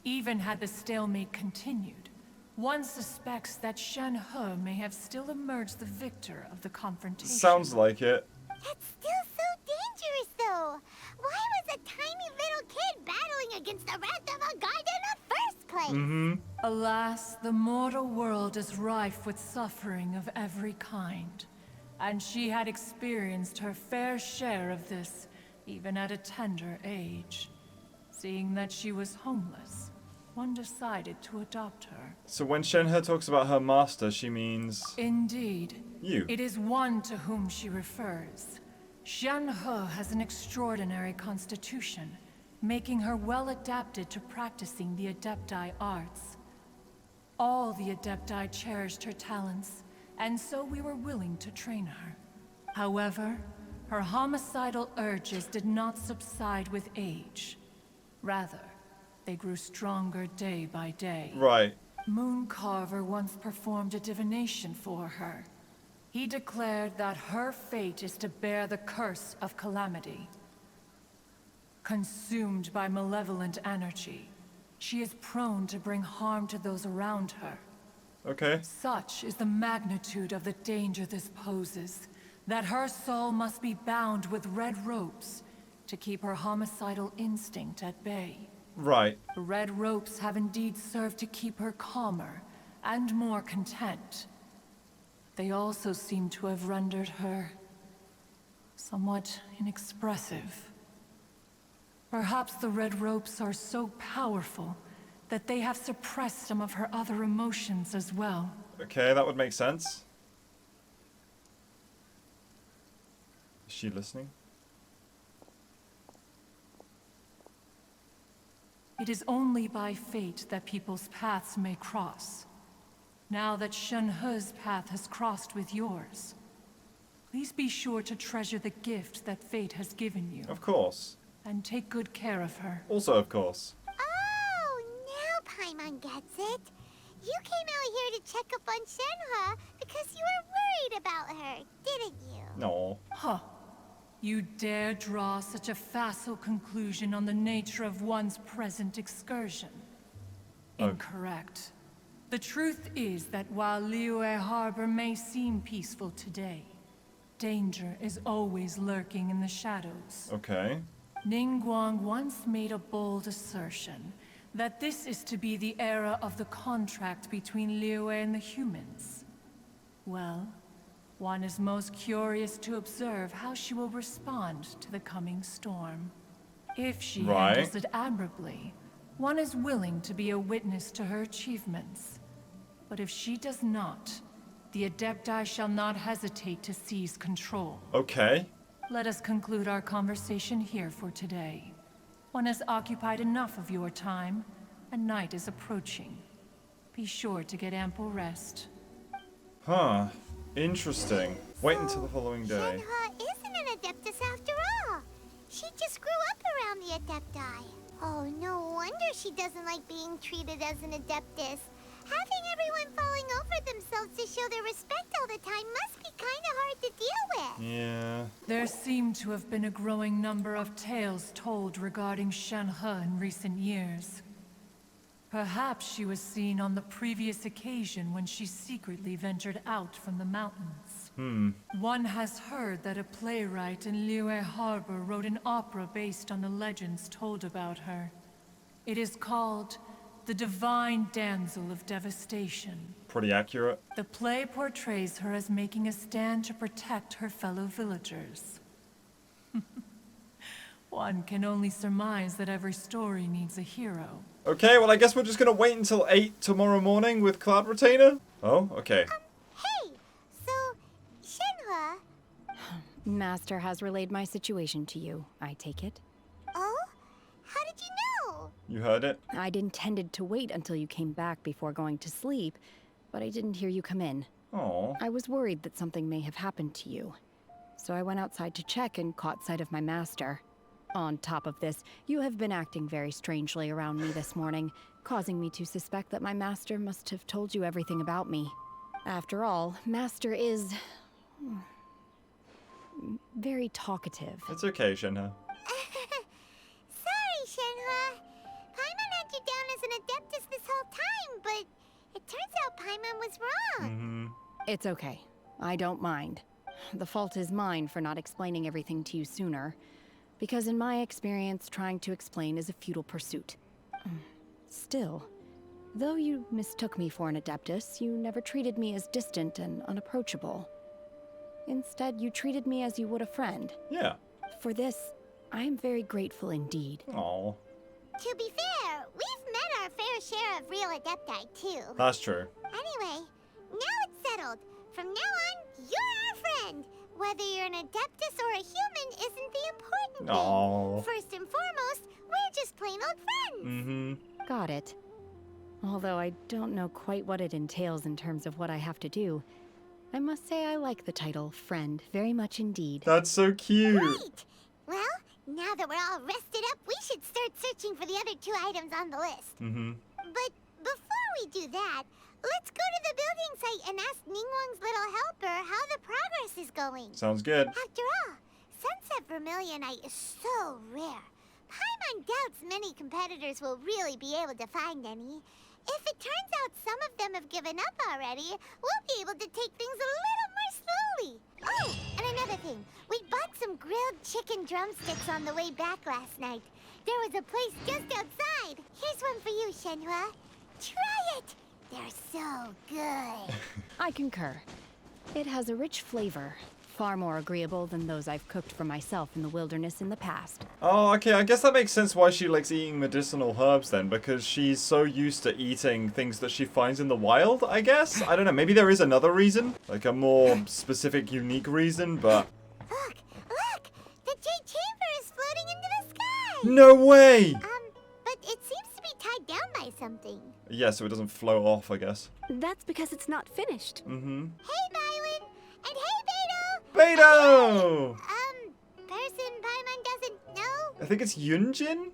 [SPEAKER 15] Even had the stalemate continued, one suspects that Shenhe may have still emerged the victor of the confrontation.
[SPEAKER 1] Sounds like it.
[SPEAKER 6] That's still so dangerous, though. Why was a tiny little kid battling against the wrath of a god in the first place?
[SPEAKER 15] Alas, the mortal world is rife with suffering of every kind. And she had experienced her fair share of this, even at a tender age. Seeing that she was homeless, one decided to adopt her.
[SPEAKER 1] So when Shenhe talks about her master, she means...
[SPEAKER 15] Indeed.
[SPEAKER 1] You.
[SPEAKER 15] It is one to whom she refers. Shenhe has an extraordinary constitution, making her well adapted to practicing the Adepti arts. All the Adepti cherished her talents, and so we were willing to train her. However, her homicidal urges did not subside with age. Rather, they grew stronger day by day.
[SPEAKER 1] Right.
[SPEAKER 15] Mooncarver once performed a divination for her. He declared that her fate is to bear the curse of calamity. Consumed by malevolent energy, she is prone to bring harm to those around her.
[SPEAKER 1] Okay.
[SPEAKER 15] Such is the magnitude of the danger this poses, that her soul must be bound with red ropes to keep her homicidal instinct at bay.
[SPEAKER 1] Right.
[SPEAKER 15] The red ropes have indeed served to keep her calmer and more content. They also seem to have rendered her somewhat inexpressive. Perhaps the red ropes are so powerful that they have suppressed some of her other emotions as well.
[SPEAKER 1] Okay, that would make sense. Is she listening?
[SPEAKER 15] It is only by fate that people's paths may cross. Now that Shenhe's path has crossed with yours, please be sure to treasure the gift that fate has given you.
[SPEAKER 1] Of course.
[SPEAKER 15] And take good care of her.
[SPEAKER 1] Also, of course.
[SPEAKER 6] Oh, now Paimon gets it. You came out here to check up on Shenhe because you were worried about her, didn't you?
[SPEAKER 1] No.
[SPEAKER 15] Huh. You dare draw such a facile conclusion on the nature of one's present excursion? Incorrect. The truth is that while Liyue Harbor may seem peaceful today, danger is always lurking in the shadows.
[SPEAKER 1] Okay.
[SPEAKER 15] Ningguang once made a bold assertion that this is to be the era of the contract between Liyue and the humans. Well, one is most curious to observe how she will respond to the coming storm. If she handles it admirably, one is willing to be a witness to her achievements. But if she does not, the Adepti shall not hesitate to seize control.
[SPEAKER 1] Okay.
[SPEAKER 15] Let us conclude our conversation here for today. One has occupied enough of your time, and night is approaching. Be sure to get ample rest.
[SPEAKER 1] Huh. Interesting. Wait until the following day.
[SPEAKER 6] Shenhe isn't an Adeptus after all. She just grew up around the Adepti. Oh, no wonder she doesn't like being treated as an Adeptus. Having everyone falling over themselves to show their respect all the time must be kind of hard to deal with.
[SPEAKER 1] Yeah.
[SPEAKER 15] There seem to have been a growing number of tales told regarding Shenhe in recent years. Perhaps she was seen on the previous occasion when she secretly ventured out from the mountains. One has heard that a playwright in Liyue Harbor wrote an opera based on the legends told about her. It is called The Divine Damsel of Devastation.
[SPEAKER 1] Pretty accurate.
[SPEAKER 15] The play portrays her as making a stand to protect her fellow villagers. One can only surmise that every story needs a hero.
[SPEAKER 1] Okay, well I guess we're just gonna wait until 8 tomorrow morning with Cloud Retainer. Oh, okay.
[SPEAKER 6] Hey, so, Shenhe...
[SPEAKER 7] Master has relayed my situation to you, I take it.
[SPEAKER 6] Oh? How did you know?
[SPEAKER 1] You heard it?
[SPEAKER 7] I'd intended to wait until you came back before going to sleep, but I didn't hear you come in.
[SPEAKER 1] Oh.
[SPEAKER 7] I was worried that something may have happened to you. So I went outside to check and caught sight of my master. On top of this, you have been acting very strangely around me this morning, causing me to suspect that my master must have told you everything about me. After all, Master is... very talkative.
[SPEAKER 1] It's okay, Shenhe.
[SPEAKER 6] Sorry, Shenhe. Paimon had you down as an Adeptus this whole time, but it turns out Paimon was wrong.
[SPEAKER 7] It's okay. I don't mind. The fault is mine for not explaining everything to you sooner. Because in my experience, trying to explain is a futile pursuit. Still, though you mistook me for an Adeptus, you never treated me as distant and unapproachable. Instead, you treated me as you would a friend.
[SPEAKER 1] Yeah.
[SPEAKER 7] For this, I am very grateful indeed.
[SPEAKER 1] Oh.
[SPEAKER 6] To be fair, we've met our fair share of real Adepti, too.
[SPEAKER 1] That's true.
[SPEAKER 6] Anyway, now it's settled. From now on, you're our friend. Whether you're an Adeptus or a human isn't the important thing.
[SPEAKER 1] Oh.
[SPEAKER 6] First and foremost, we're just plain old friends.
[SPEAKER 7] Got it. Although I don't know quite what it entails in terms of what I have to do, I must say I like the title, Friend, very much indeed.
[SPEAKER 1] That's so cute.
[SPEAKER 6] Great! Well, now that we're all rested up, we should start searching for the other 2 items on the list. But before we do that, let's go to the building site and ask Ningguang's little helper how the progress is going.
[SPEAKER 1] Sounds good.
[SPEAKER 6] After all, Sunset Vermilionite is so rare. Paimon doubts many competitors will really be able to find any. If it turns out some of them have given up already, we'll be able to take things a little more slowly. Oh, and another thing. We bought some grilled chicken drumsticks on the way back last night. There was a place just outside. Here's one for you, Shenhua. Try it. They're so good.
[SPEAKER 7] I concur. It has a rich flavor, far more agreeable than those I've cooked for myself in the wilderness in the past.
[SPEAKER 1] Oh, okay, I guess that makes sense why she likes eating medicinal herbs then, because she's so used to eating things that she finds in the wild, I guess? I don't know, maybe there is another reason, like a more specific, unique reason, but...
[SPEAKER 6] Look! The Jade Chamber is floating into the sky!
[SPEAKER 1] No way!
[SPEAKER 6] But it seems to be tied down by something.
[SPEAKER 1] Yeah, so it doesn't float off, I guess.
[SPEAKER 14] That's because it's not finished.
[SPEAKER 6] Hey, Bylin! And hey, Beto!
[SPEAKER 1] Beto!
[SPEAKER 6] Person Paimon doesn't know?
[SPEAKER 1] I think it's Yunjin?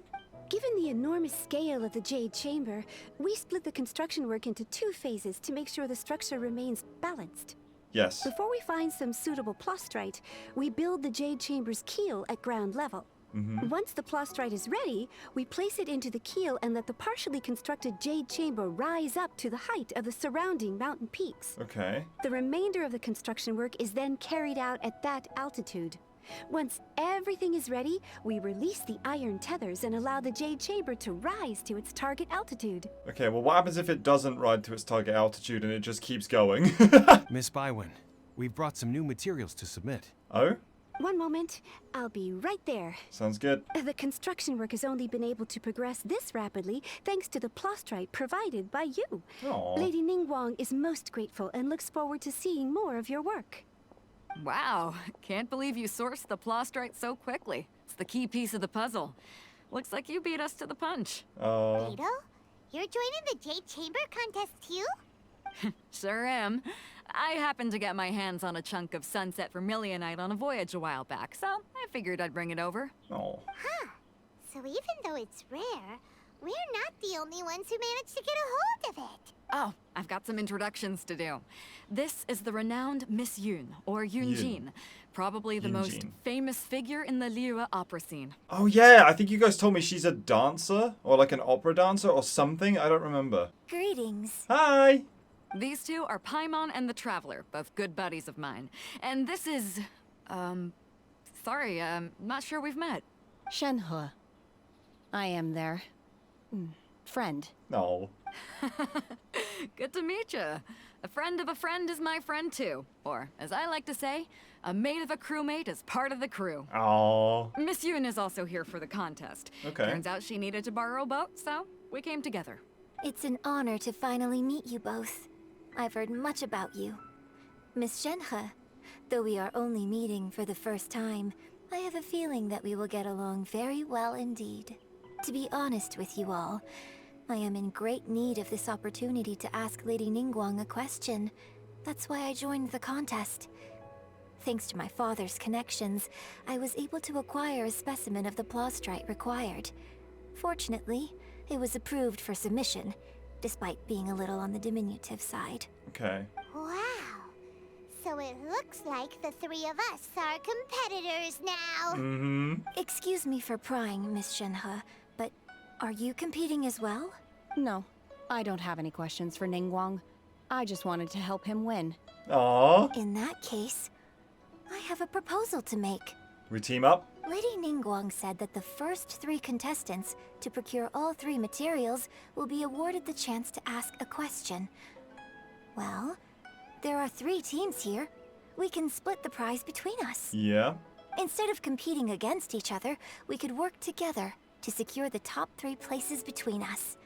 [SPEAKER 14] Given the enormous scale of the Jade Chamber, we split the construction work into 2 phases to make sure the structure remains balanced.
[SPEAKER 1] Yes.
[SPEAKER 14] Before we find some suitable plastrite, we build the Jade Chamber's keel at ground level. Once the plastrite is ready, we place it into the keel and let the partially constructed Jade Chamber rise up to the height of the surrounding mountain peaks.
[SPEAKER 1] Okay.
[SPEAKER 14] The remainder of the construction work is then carried out at that altitude. Once everything is ready, we release the iron tethers and allow the Jade Chamber to rise to its target altitude.
[SPEAKER 1] Okay, well what happens if it doesn't ride to its target altitude and it just keeps going?
[SPEAKER 4] Miss Bywin, we've brought some new materials to submit.
[SPEAKER 1] Oh?
[SPEAKER 14] One moment, I'll be right there.
[SPEAKER 1] Sounds good.
[SPEAKER 14] The construction work has only been able to progress this rapidly thanks to the plastrite provided by you.
[SPEAKER 1] Aww.
[SPEAKER 14] Lady Ningguang is most grateful and looks forward to seeing more of your work.
[SPEAKER 16] Wow, can't believe you sourced the plastrite so quickly. It's the key piece of the puzzle. Looks like you beat us to the punch.
[SPEAKER 6] Beto? You're joining the Jade Chamber contest too?
[SPEAKER 16] Sure am. I happened to get my hands on a chunk of Sunset Vermilionite on a voyage a while back, so I figured I'd bring it over.
[SPEAKER 1] Oh.
[SPEAKER 6] Huh. So even though it's rare, we're not the only ones who managed to get a hold of it.
[SPEAKER 16] Oh, I've got some introductions to do. This is the renowned Miss Yun, or Yunjin. Probably the most famous figure in the Liyue opera scene.
[SPEAKER 1] Oh yeah, I think you guys told me she's a dancer, or like an opera dancer or something, I don't remember.
[SPEAKER 6] Greetings.
[SPEAKER 1] Hi!
[SPEAKER 16] These two are Paimon and the Traveler, both good buddies of mine. And this is... sorry, not sure we've met.
[SPEAKER 7] Shenhua. I am their... friend.
[SPEAKER 1] No.
[SPEAKER 16] Good to meet you. A friend of a friend is my friend too. Or, as I like to say, a mate of a crewmate is part of the crew.
[SPEAKER 1] Aww.
[SPEAKER 16] Miss Yun is also here for the contest.
[SPEAKER 1] Okay.
[SPEAKER 16] Turns out she needed to borrow a boat, so we came together.
[SPEAKER 6] It's an honor to finally meet you both. I've heard much about you. Miss Shenhe, though we are only meeting for the first time, I have a feeling that we will get along very well indeed. To be honest with you all, I am in great need of this opportunity to ask Lady Ningguang a question. That's why I joined the contest. Thanks to my father's connections, I was able to acquire a specimen of the plastrite required. Fortunately, it was approved for submission, despite being a little on the diminutive side.
[SPEAKER 1] Okay.
[SPEAKER 6] Wow. So it looks like the 3 of us are competitors now. Excuse me for prying, Miss Shenhe, but are you competing as well?
[SPEAKER 7] No, I don't have any questions for Ningguang. I just wanted to help him win.
[SPEAKER 1] Aww.
[SPEAKER 6] In that case, I have a proposal to make.
[SPEAKER 1] We team up?
[SPEAKER 6] Lady Ningguang said that the first 3 contestants to procure all 3 materials will be awarded the chance to ask a question. Well, there are 3 teams here. We can split the prize between us.
[SPEAKER 1] Yeah.
[SPEAKER 6] Instead of competing against each other, we could work together to secure the top 3 places between us.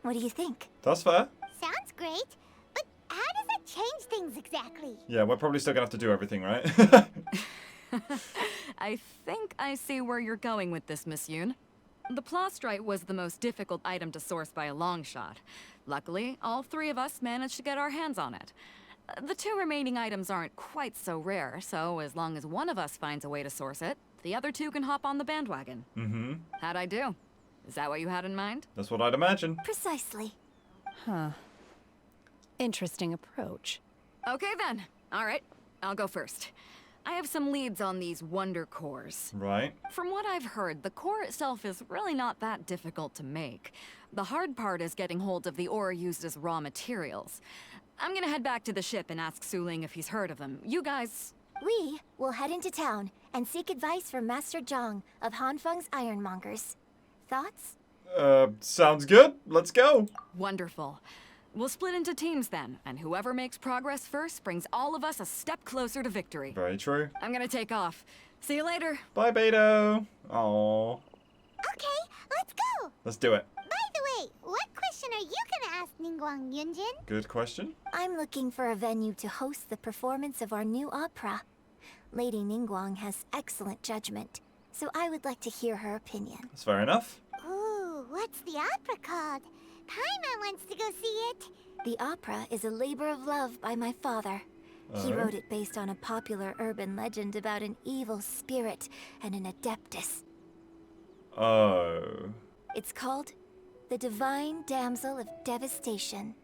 [SPEAKER 6] What do you think?
[SPEAKER 1] That's fair.
[SPEAKER 6] Sounds great, but how does that change things exactly?
[SPEAKER 1] Yeah, we're probably still gonna have to do everything, right?
[SPEAKER 16] I think I see where you're going with this, Miss Yun. The plastrite was the most difficult item to source by a long shot. Luckily, all 3 of us managed to get our hands on it. The 2 remaining items aren't quite so rare, so as long as one of us finds a way to source it, the other 2 can hop on the bandwagon.
[SPEAKER 1] Mm-hmm.
[SPEAKER 16] How'd I do? Is that what you had in mind?
[SPEAKER 1] That's what I'd imagine.
[SPEAKER 6] Precisely.
[SPEAKER 7] Huh. Interesting approach.
[SPEAKER 16] Okay then. All right, I'll go first. I have some leads on these wonder cores.
[SPEAKER 1] Right.
[SPEAKER 16] From what I've heard, the core itself is really not that difficult to make. The hard part is getting hold of the ore used as raw materials. I'm gonna head back to the ship and ask Su Ling if he's heard of them. You guys...
[SPEAKER 6] We will head into town and seek advice from Master Zhang of Hanfeng's Ironmongers. Thoughts?
[SPEAKER 1] Sounds good. Let's go.
[SPEAKER 16] Wonderful. We'll split into teams then, and whoever makes progress first brings all of us a step closer to victory.
[SPEAKER 1] Very true.
[SPEAKER 16] I'm gonna take off. See you later.
[SPEAKER 1] Bye, Beto. Aww.
[SPEAKER 6] Okay, let's go.
[SPEAKER 1] Let's do it.
[SPEAKER 6] By the way, what question are you gonna ask Ningguang Yunjin?
[SPEAKER 1] Good question.
[SPEAKER 6] I'm looking for a venue to host the performance of our new opera. Lady Ningguang has excellent judgment, so I would like to hear her opinion.
[SPEAKER 1] That's fair enough.
[SPEAKER 6] Ooh, what's the opera called? Paimon wants to go see it. The opera is A Labor of Love by my father. He wrote it based on a popular urban legend about an evil spirit and an adeptus.
[SPEAKER 1] Oh.
[SPEAKER 6] It's called The Divine Damsel of Devastation.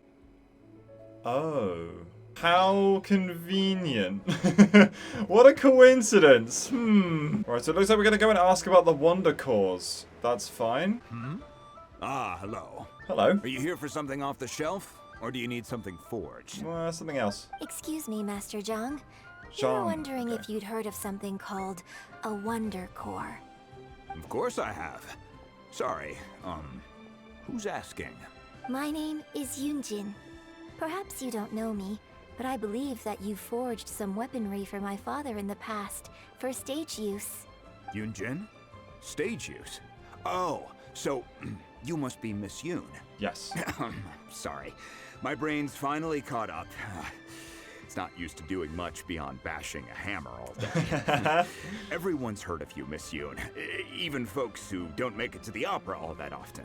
[SPEAKER 1] Oh. How convenient. What a coincidence. Right, so it looks like we're going to go and ask about the Wonder Cores. That's fine.
[SPEAKER 17] Ah, hello.
[SPEAKER 1] Hello.
[SPEAKER 17] Are you here for something off the shelf? Or do you need something forged?
[SPEAKER 1] Something else.
[SPEAKER 6] Excuse me, Master Zhang. We were wondering if you'd heard of something called a Wonder Core.
[SPEAKER 17] Of course I have. Sorry, who's asking?
[SPEAKER 6] My name is Yunjin. Perhaps you don't know me, but I believe that you forged some weaponry for my father in the past, for stage use.
[SPEAKER 17] Yunjin? Stage use? Oh, so you must be Miss Yoon.
[SPEAKER 1] Yes.
[SPEAKER 17] Sorry. My brain's finally caught up. It's not used to doing much beyond bashing a hammer all day. Everyone's heard of you, Miss Yoon. Even folks who don't make it to the opera all that often.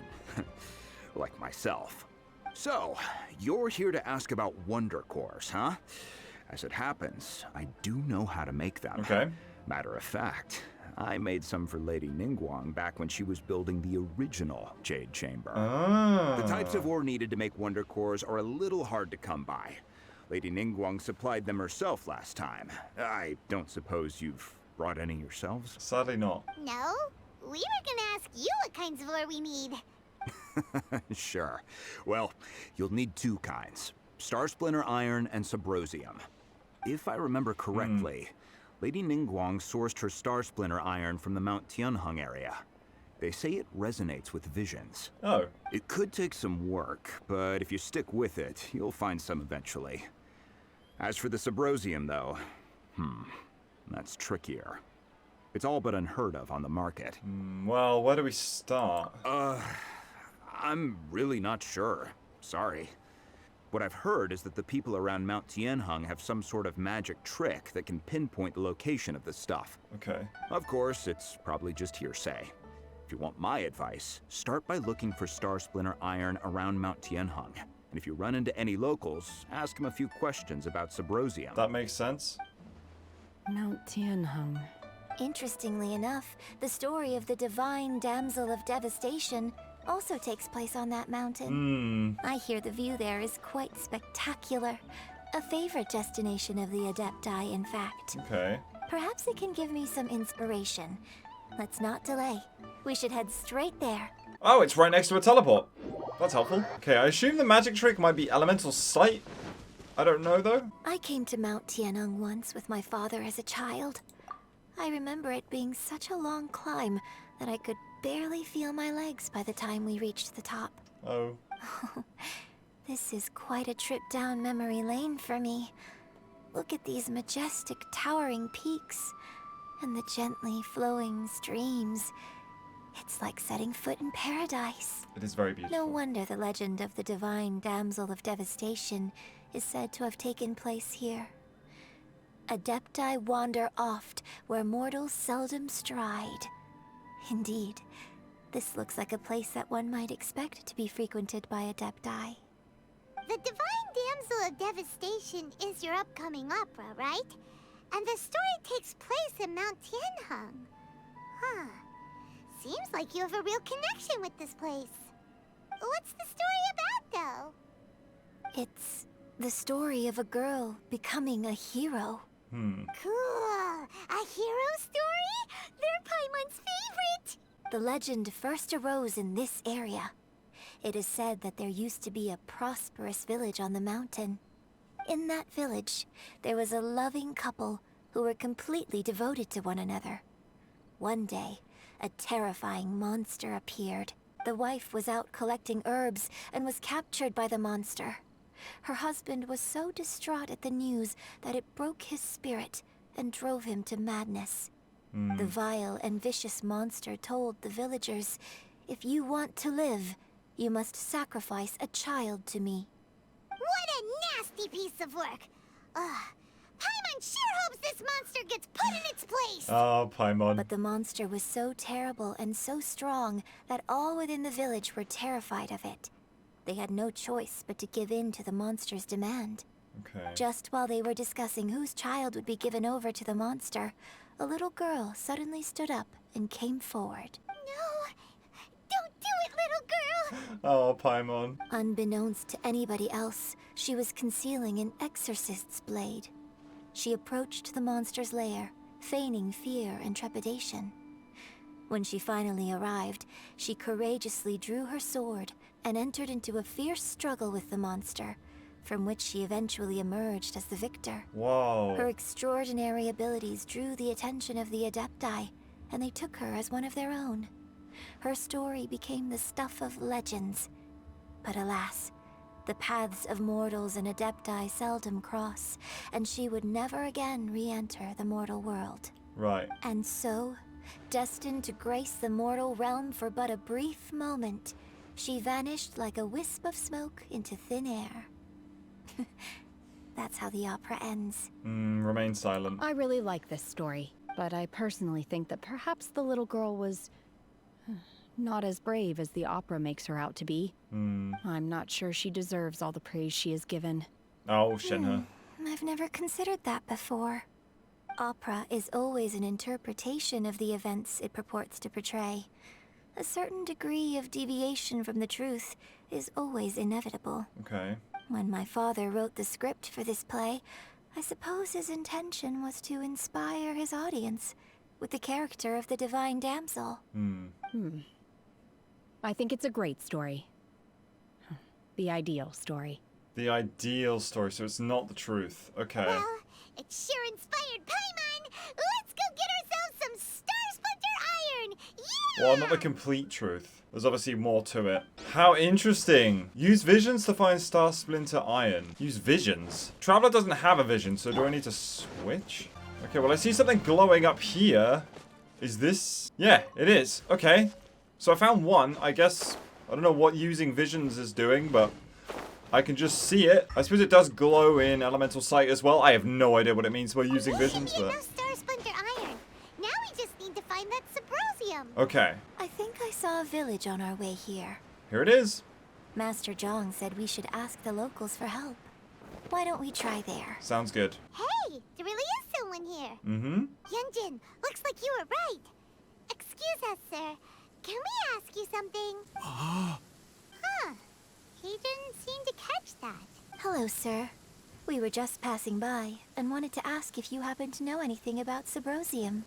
[SPEAKER 17] Like myself. So, you're here to ask about Wonder Cores, huh? As it happens, I do know how to make them.
[SPEAKER 1] Okay.
[SPEAKER 17] Matter of fact, I made some for Lady Ningguang back when she was building the original Jade Chamber. The types of ore needed to make Wonder Cores are a little hard to come by. Lady Ningguang supplied them herself last time. I don't suppose you've brought any yourselves?
[SPEAKER 1] Sadly not.
[SPEAKER 6] No, we were gonna ask you what kinds of ore we need.
[SPEAKER 17] Sure. Well, you'll need 2 kinds. Star Splinter Iron and Subrosium. If I remember correctly, Lady Ningguang sourced her Star Splinter Iron from the Mount Tianheng area. They say it resonates with visions.
[SPEAKER 1] Oh.
[SPEAKER 17] It could take some work, but if you stick with it, you'll find some eventually. As for the Subrosium, though, that's trickier. It's all but unheard of on the market.
[SPEAKER 1] Well, where do we start?
[SPEAKER 17] I'm really not sure. Sorry. What I've heard is that the people around Mount Tianheng have some sort of magic trick that can pinpoint the location of the stuff.
[SPEAKER 1] Okay.
[SPEAKER 17] Of course, it's probably just hearsay. If you want my advice, start by looking for Star Splinter Iron around Mount Tianheng. And if you run into any locals, ask them a few questions about Subrosium.
[SPEAKER 1] That makes sense.
[SPEAKER 7] Mount Tianheng.
[SPEAKER 6] Interestingly enough, the story of the Divine Damsel of Devastation also takes place on that mountain. I hear the view there is quite spectacular. A favorite destination of the Adepti, in fact.
[SPEAKER 1] Okay.
[SPEAKER 6] Perhaps it can give me some inspiration. Let's not delay. We should head straight there.
[SPEAKER 1] Oh, it's right next to a teleport. That's helpful. Okay, I assume the magic trick might be elemental sight. I don't know, though.
[SPEAKER 6] I came to Mount Tianheng once with my father as a child. I remember it being such a long climb that I could barely feel my legs by the time we reached the top.
[SPEAKER 1] Oh.
[SPEAKER 6] This is quite a trip down memory lane for me. Look at these majestic, towering peaks and the gently flowing streams. It's like setting foot in paradise.
[SPEAKER 1] It is very beautiful.
[SPEAKER 6] No wonder the legend of the Divine Damsel of Devastation is said to have taken place here. Adepti wander oft where mortals seldom stride. Indeed, this looks like a place that one might expect to be frequented by Adepti. The Divine Damsel of Devastation is your upcoming opera, right? And the story takes place in Mount Tianheng. Huh. Seems like you have a real connection with this place. What's the story about, though?
[SPEAKER 18] It's the story of a girl becoming a hero.
[SPEAKER 6] Cool. A hero story? They're Paimon's favorite.
[SPEAKER 18] The legend first arose in this area. It is said that there used to be a prosperous village on the mountain. In that village, there was a loving couple who were completely devoted to one another. One day, a terrifying monster appeared. The wife was out collecting herbs and was captured by the monster. Her husband was so distraught at the news that it broke his spirit and drove him to madness. The vile and vicious monster told the villagers, "If you want to live, you must sacrifice a child to me."
[SPEAKER 6] What a nasty piece of work. Paimon sure hopes this monster gets put in its place.
[SPEAKER 1] Oh, Paimon.
[SPEAKER 18] But the monster was so terrible and so strong that all within the village were terrified of it. They had no choice but to give in to the monster's demand.
[SPEAKER 1] Okay.
[SPEAKER 18] Just while they were discussing whose child would be given over to the monster, a little girl suddenly stood up and came forward.
[SPEAKER 6] No! Don't do it, little girl!
[SPEAKER 1] Oh, Paimon.
[SPEAKER 18] Unbeknownst to anybody else, she was concealing an exorcist's blade. She approached the monster's lair, feigning fear and trepidation. When she finally arrived, she courageously drew her sword and entered into a fierce struggle with the monster, from which she eventually emerged as the victor.
[SPEAKER 1] Whoa.
[SPEAKER 18] Her extraordinary abilities drew the attention of the Adepti, and they took her as one of their own. Her story became the stuff of legends. But alas, the paths of mortals and Adepti seldom cross, and she would never again re-enter the mortal world.
[SPEAKER 1] Right.
[SPEAKER 18] And so, destined to grace the mortal realm for but a brief moment, she vanished like a wisp of smoke into thin air. That's how the opera ends.
[SPEAKER 1] Remain silent.
[SPEAKER 7] I really like this story, but I personally think that perhaps the little girl was not as brave as the opera makes her out to be. I'm not sure she deserves all the praise she is given.
[SPEAKER 1] Oh, Shenhe.
[SPEAKER 18] I've never considered that before. Opera is always an interpretation of the events it purports to portray. A certain degree of deviation from the truth is always inevitable.
[SPEAKER 1] Okay.
[SPEAKER 18] When my father wrote the script for this play, I suppose his intention was to inspire his audience with the character of the Divine Damsel.
[SPEAKER 7] I think it's a great story. The ideal story.
[SPEAKER 1] The ideal story, so it's not the truth. Okay.
[SPEAKER 6] Well, it sure inspired Paimon! Let's go get ourselves some Star Splinter Iron! Yeah!
[SPEAKER 1] Well, not the complete truth. There's obviously more to it. How interesting. Use visions to find Star Splinter Iron. Use visions. Traveler doesn't have a vision, so do I need to switch? Okay, well, I see something glowing up here. Is this? Yeah, it is. Okay. So I found one. I guess, I don't know what using visions is doing, but I can just see it. I suppose it does glow in elemental sight as well. I have no idea what it means by using visions, but...
[SPEAKER 6] enough Star Splinter Iron. Now we just need to find that Subrosium.
[SPEAKER 1] Okay.
[SPEAKER 18] I think I saw a village on our way here.
[SPEAKER 1] Here it is.
[SPEAKER 18] Master Zhang said we should ask the locals for help. Why don't we try there?
[SPEAKER 1] Sounds good.
[SPEAKER 6] Hey, there really is someone here. Yunjin, looks like you were right. Excuse us, sir. Can we ask you something? Huh. He didn't seem to catch that.
[SPEAKER 18] Hello, sir. We were just passing by and wanted to ask if you happen to know anything about Subrosium.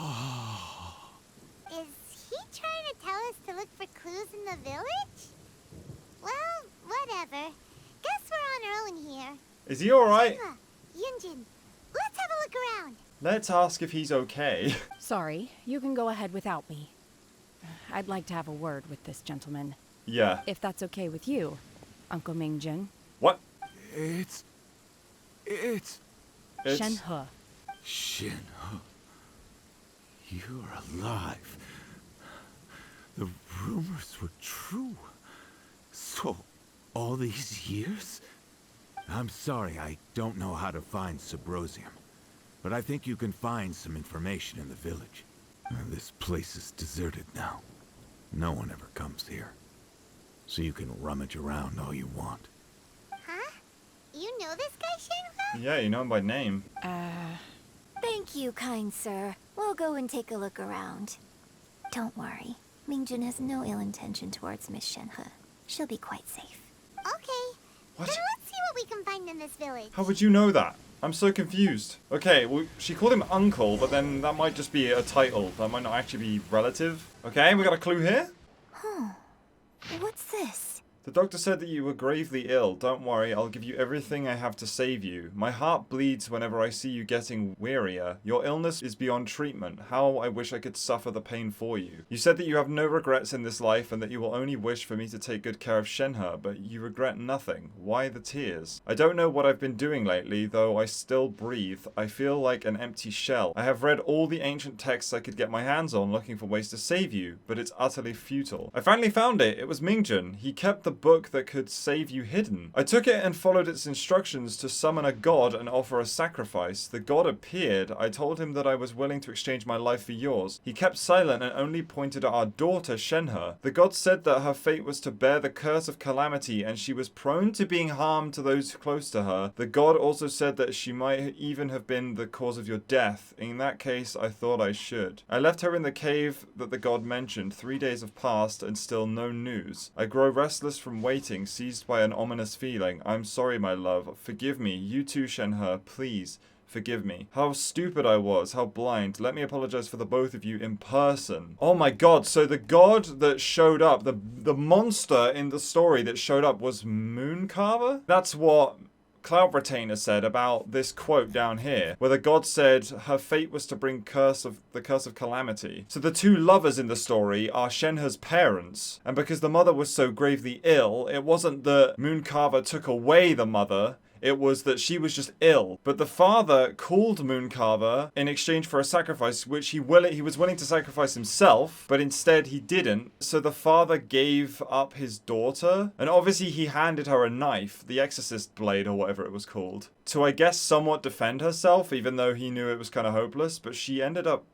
[SPEAKER 6] Is he trying to tell us to look for clues in the village? Well, whatever. Guess we're on our own here.
[SPEAKER 1] Is he alright?
[SPEAKER 6] Yunjin, let's have a look around.
[SPEAKER 1] Let's ask if he's okay.
[SPEAKER 7] Sorry, you can go ahead without me. I'd like to have a word with this gentleman.
[SPEAKER 1] Yeah.
[SPEAKER 7] If that's okay with you, Uncle Mingjin.
[SPEAKER 1] What?
[SPEAKER 17] It's...
[SPEAKER 7] Shenhe.
[SPEAKER 17] Shenhe. You're alive. The rumors were true. So, all these years? I'm sorry, I don't know how to find Subrosium. But I think you can find some information in the village. This place is deserted now. No one ever comes here. So you can rummage around all you want.
[SPEAKER 6] Huh? You know this guy, Shenhe?
[SPEAKER 1] Yeah, you know him by name.
[SPEAKER 18] Thank you, kind sir. We'll go and take a look around. Don't worry. Mingjun has no ill intention towards Miss Shenhe. She'll be quite safe.
[SPEAKER 6] Okay.
[SPEAKER 1] What?
[SPEAKER 6] Then let's see what we can find in this village.
[SPEAKER 1] How would you know that? I'm so confused. Okay, well, she called him uncle, but then that might just be a title. That might not actually be relative. Okay, we got a clue here.
[SPEAKER 18] What's this?
[SPEAKER 1] The doctor said that you were gravely ill. Don't worry, I'll give you everything I have to save you. My heart bleeds whenever I see you getting wearier. Your illness is beyond treatment. How I wish I could suffer the pain for you. You said that you have no regrets in this life and that you will only wish for me to take good care of Shenhe, but you regret nothing. Why the tears? I don't know what I've been doing lately, though I still breathe. I feel like an empty shell. I have read all the ancient texts I could get my hands on looking for ways to save you, but it's utterly futile. I finally found it. It was Mingjun. He kept the book that could save you hidden. I took it and followed its instructions to summon a god and offer a sacrifice. The god appeared. I told him that I was willing to exchange my life for yours. He kept silent and only pointed at our daughter Shenhe. The god said that her fate was to bear the curse of calamity and she was prone to being harmed to those close to her. The god also said that she might even have been the cause of your death. In that case, I thought I should. I left her in the cave that the god mentioned. 3 days have passed and still no news. I grow restless from waiting, seized by an ominous feeling. I'm sorry, my love. Forgive me. You too, Shenhe. Please. Forgive me. How stupid I was. How blind. Let me apologize for the both of you in person. Oh my god. So the god that showed up, the monster in the story that showed up was Mooncarver? That's what Cloud Retainer said about this quote down here, where the god said her fate was to bring the curse of calamity. So the two lovers in the story are Shenhe's parents, and because the mother was so gravely ill, it wasn't that Mooncarver took away the mother, it was that she was just ill. But the father called Mooncarver in exchange for a sacrifice, which he was willing to sacrifice himself, but instead he didn't. So the father gave up his daughter, and obviously he handed her a knife, the exorcist blade or whatever it was called, to I guess somewhat defend herself, even though he knew it was kind of hopeless. But she ended up...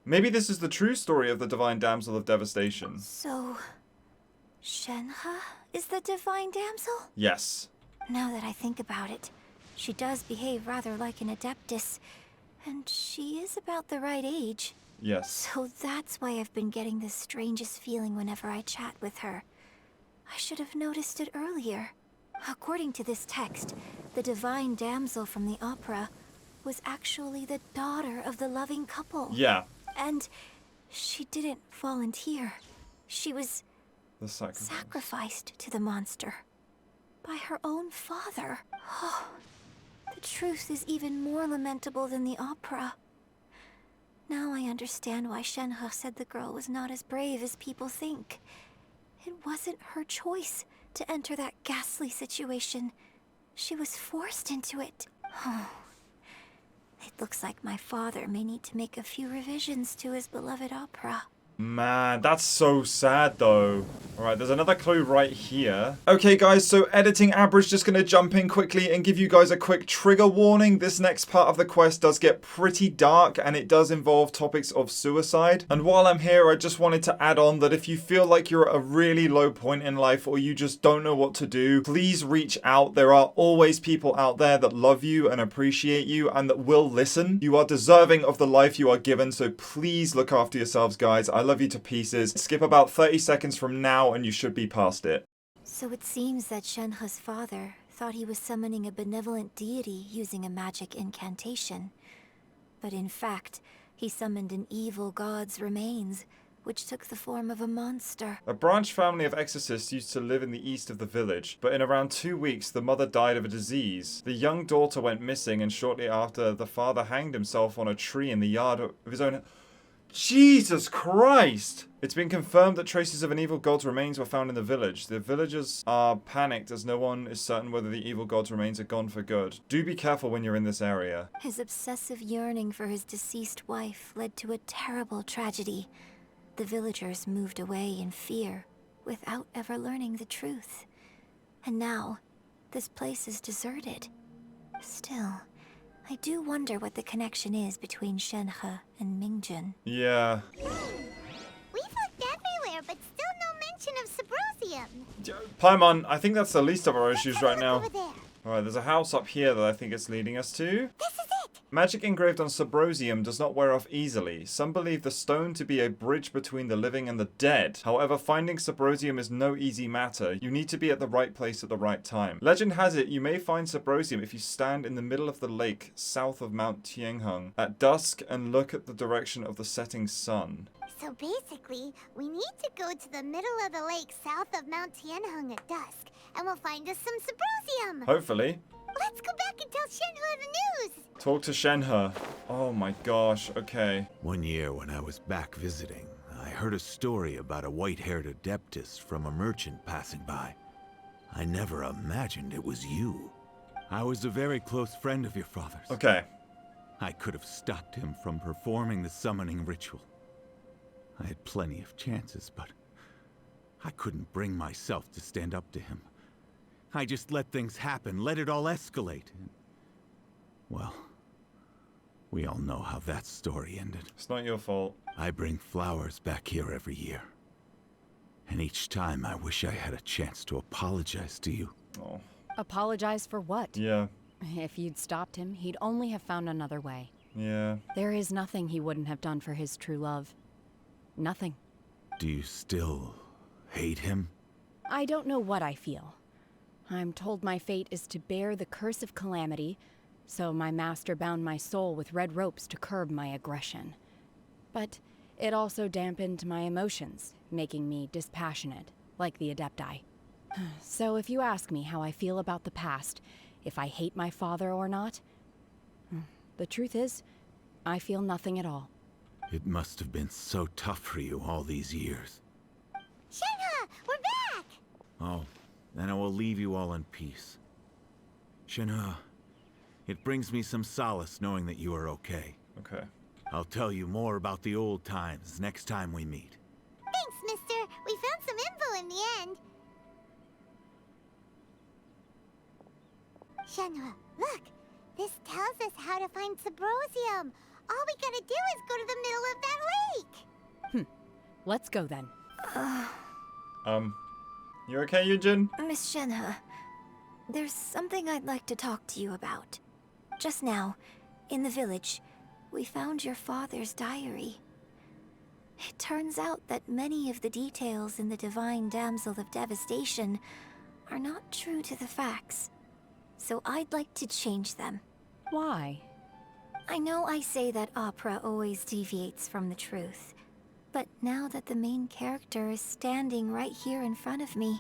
[SPEAKER 1] Maybe this is the true story of the Divine Damsel of Devastation.
[SPEAKER 18] So, Shenhe is the divine damsel?
[SPEAKER 1] Yes.
[SPEAKER 18] Now that I think about it, she does behave rather like an adeptus, and she is about the right age.
[SPEAKER 1] Yes.
[SPEAKER 18] So that's why I've been getting the strangest feeling whenever I chat with her. I should have noticed it earlier. According to this text, the divine damsel from the opera was actually the daughter of the loving couple.
[SPEAKER 1] Yeah.
[SPEAKER 18] And she didn't volunteer. She was
[SPEAKER 1] The sacrifice.
[SPEAKER 18] sacrificed to the monster. By her own father. Oh, the truth is even more lamentable than the opera. Now I understand why Shenhe said the girl was not as brave as people think. It wasn't her choice to enter that ghastly situation. She was forced into it. Oh, it looks like my father may need to make a few revisions to his beloved opera.
[SPEAKER 1] Man, that's so sad though. Alright, there's another clue right here. Okay guys, so editing Abra's just going to jump in quickly and give you guys a quick trigger warning. This next part of the quest does get pretty dark and it does involve topics of suicide. And while I'm here, I just wanted to add on that if you feel like you're at a really low point in life or you just don't know what to do, please reach out. There are always people out there that love you and appreciate you and that will listen. You are deserving of the life you are given, so please look after yourselves, guys. I love you to pieces. Skip about 30 seconds from now and you should be past it.
[SPEAKER 18] So it seems that Shenhe's father thought he was summoning a benevolent deity using a magic incantation. But in fact, he summoned an evil god's remains, which took the form of a monster.
[SPEAKER 1] A branch family of exorcists used to live in the east of the village, but in around 2 weeks the mother died of a disease. The young daughter went missing and shortly after the father hanged himself on a tree in the yard of his own... Jesus Christ! It's been confirmed that traces of an evil god's remains were found in the village. The villagers are panicked as no one is certain whether the evil god's remains are gone for good. Do be careful when you're in this area.
[SPEAKER 18] His obsessive yearning for his deceased wife led to a terrible tragedy. The villagers moved away in fear, without ever learning the truth. And now, this place is deserted. Still, I do wonder what the connection is between Shenhe and Mingjun.
[SPEAKER 1] Yeah.
[SPEAKER 6] We've looked everywhere, but still no mention of Sybrosium.
[SPEAKER 1] Paimon, I think that's the least of our issues right now.
[SPEAKER 6] Over there.
[SPEAKER 1] Alright, there's a house up here that I think it's leading us to.
[SPEAKER 6] This is it!
[SPEAKER 1] Magic engraved on Subrosium does not wear off easily. Some believe the stone to be a bridge between the living and the dead. However, finding Subrosium is no easy matter. You need to be at the right place at the right time. Legend has it you may find Subrosium if you stand in the middle of the lake south of Mount Tianheng at dusk and look at the direction of the setting sun.
[SPEAKER 6] So basically, we need to go to the middle of the lake south of Mount Tianheng at dusk, and we'll find us some Subrosium!
[SPEAKER 1] Hopefully.
[SPEAKER 6] Let's go back and tell Shenhe the news!
[SPEAKER 1] Talk to Shenhe. Oh my gosh, okay.
[SPEAKER 19] One year when I was back visiting, I heard a story about a white-haired adeptus from a merchant passing by. I never imagined it was you. I was a very close friend of your father's.
[SPEAKER 1] Okay.
[SPEAKER 19] I could have stopped him from performing the summoning ritual. I had plenty of chances, but I couldn't bring myself to stand up to him. I just let things happen, let it all escalate. Well, we all know how that story ended.
[SPEAKER 1] It's not your fault.
[SPEAKER 19] I bring flowers back here every year. And each time I wish I had a chance to apologize to you.
[SPEAKER 1] Oh.
[SPEAKER 7] Apologize for what?
[SPEAKER 1] Yeah.
[SPEAKER 7] If you'd stopped him, he'd only have found another way.
[SPEAKER 1] Yeah.
[SPEAKER 7] There is nothing he wouldn't have done for his true love. Nothing.
[SPEAKER 19] Do you still hate him?
[SPEAKER 7] I don't know what I feel. I'm told my fate is to bear the curse of calamity, so my master bound my soul with red ropes to curb my aggression. But it also dampened my emotions, making me dispassionate, like the Adepti. So if you ask me how I feel about the past, if I hate my father or not, the truth is, I feel nothing at all.
[SPEAKER 19] It must have been so tough for you all these years.
[SPEAKER 6] Shenhe, we're back!
[SPEAKER 19] Oh, then I will leave you all in peace. Shenhe, it brings me some solace knowing that you are okay.
[SPEAKER 1] Okay.
[SPEAKER 19] I'll tell you more about the old times next time we meet.
[SPEAKER 6] Thanks, mister. We found some info in the end. Shenhe, look! This tells us how to find Subrosium. All we gotta do is go to the middle of that lake!
[SPEAKER 7] Let's go then.
[SPEAKER 1] You okay, Yujin?
[SPEAKER 18] Miss Shenhe, there's something I'd like to talk to you about. Just now, in the village, we found your father's diary. It turns out that many of the details in the Divine Damsel of Devastation are not true to the facts. So I'd like to change them.
[SPEAKER 7] Why?
[SPEAKER 18] I know I say that opera always deviates from the truth, but now that the main character is standing right here in front of me,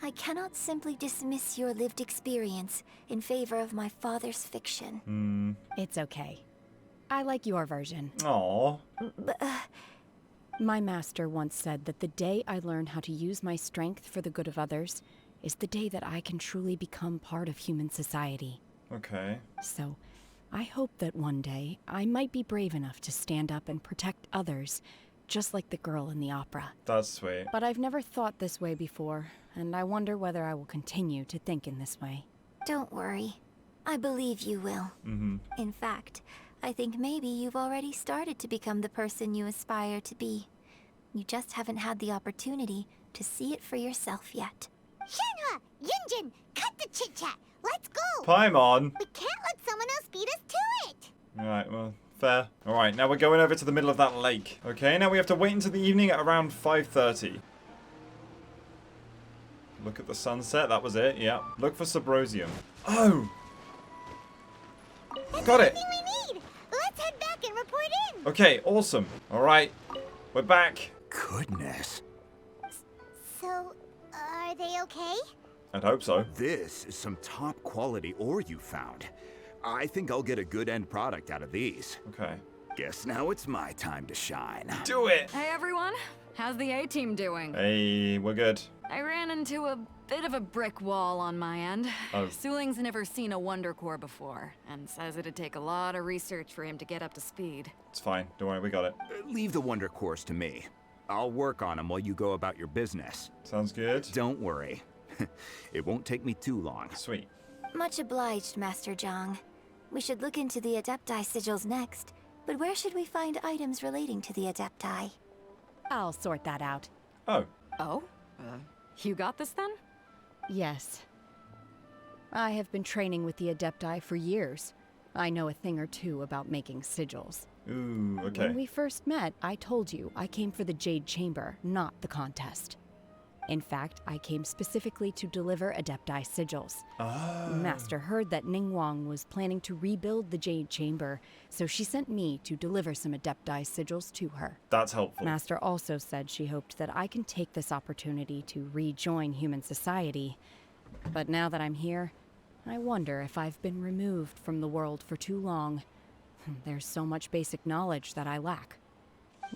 [SPEAKER 18] I cannot simply dismiss your lived experience in favor of my father's fiction.
[SPEAKER 7] It's okay. I like your version.
[SPEAKER 1] Aww.
[SPEAKER 7] My master once said that the day I learn how to use my strength for the good of others is the day that I can truly become part of human society.
[SPEAKER 1] Okay.
[SPEAKER 7] So, I hope that one day I might be brave enough to stand up and protect others, just like the girl in the opera.
[SPEAKER 1] That's sweet.
[SPEAKER 7] But I've never thought this way before, and I wonder whether I will continue to think in this way.
[SPEAKER 18] Don't worry. I believe you will. In fact, I think maybe you've already started to become the person you aspire to be. You just haven't had the opportunity to see it for yourself yet.
[SPEAKER 6] Shenhe! Yunjin! Cut the chit-chat! Let's go!
[SPEAKER 1] Paimon!
[SPEAKER 6] We can't let someone else beat us to it!
[SPEAKER 1] Alright, well, fair. Alright, now we're going over to the middle of that lake. Okay, now we have to wait until the evening at around 5:30. Look at the sunset, that was it, yeah. Look for Subrosium. Oh!
[SPEAKER 6] That's
[SPEAKER 1] Got it!
[SPEAKER 6] everything we need! Let's head back and report in!
[SPEAKER 1] Okay, awesome. Alright, we're back.
[SPEAKER 17] Goodness.
[SPEAKER 6] So, are they okay?
[SPEAKER 1] I'd hope so.
[SPEAKER 17] This is some top quality ore you found. I think I'll get a good end product out of these.
[SPEAKER 1] Okay.
[SPEAKER 17] Guess now it's my time to shine.
[SPEAKER 1] Do it!
[SPEAKER 16] Hey everyone, how's the A-team doing?
[SPEAKER 1] Hey, we're good.
[SPEAKER 16] I ran into a bit of a brick wall on my end.
[SPEAKER 1] Oh.
[SPEAKER 16] Suling's never seen a Wonder Core before, and says it'd take a lot of research for him to get up to speed.
[SPEAKER 1] It's fine, don't worry, we got it.
[SPEAKER 17] Leave the Wonder Cores to me. I'll work on them while you go about your business.
[SPEAKER 1] Sounds good.
[SPEAKER 17] Don't worry. It won't take me too long.
[SPEAKER 1] Sweet.
[SPEAKER 18] Much obliged, Master Zhang. We should look into the Adepti sigils next, but where should we find items relating to the Adepti?
[SPEAKER 7] I'll sort that out.
[SPEAKER 1] Oh.
[SPEAKER 16] Oh? You got this then?
[SPEAKER 7] Yes. I have been training with the Adepti for years. I know a thing or two about making sigils.
[SPEAKER 1] Ooh, okay.
[SPEAKER 7] When we first met, I told you I came for the Jade Chamber, not the contest. In fact, I came specifically to deliver Adepti sigils. Master heard that Ningguang was planning to rebuild the Jade Chamber, so she sent me to deliver some Adepti sigils to her.
[SPEAKER 1] That's helpful.
[SPEAKER 7] Master also said she hoped that I can take this opportunity to rejoin human society. But now that I'm here, I wonder if I've been removed from the world for too long. There's so much basic knowledge that I lack.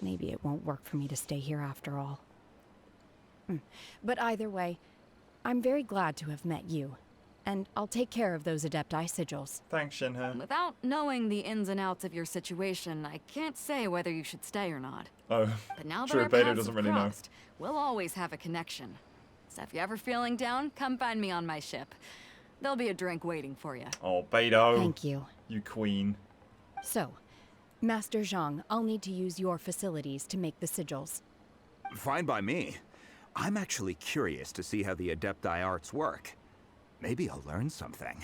[SPEAKER 7] Maybe it won't work for me to stay here after all. But either way, I'm very glad to have met you. And I'll take care of those Adepti sigils.
[SPEAKER 1] Thanks, Shinha.
[SPEAKER 16] Without knowing the ins and outs of your situation, I can't say whether you should stay or not.
[SPEAKER 1] Oh,
[SPEAKER 16] But now that
[SPEAKER 1] true,
[SPEAKER 16] our
[SPEAKER 1] Beidou
[SPEAKER 16] paths
[SPEAKER 1] doesn't
[SPEAKER 16] have
[SPEAKER 1] really know.
[SPEAKER 16] crossed, we'll always have a connection. So if you're ever feeling down, come find me on my ship. There'll be a drink waiting for you.
[SPEAKER 1] Oh, Beidou.
[SPEAKER 7] Thank you.
[SPEAKER 1] You queen.
[SPEAKER 7] So, Master Zhang, I'll need to use your facilities to make the sigils.
[SPEAKER 17] Fine by me. I'm actually curious to see how the Adepti arts work. Maybe I'll learn something.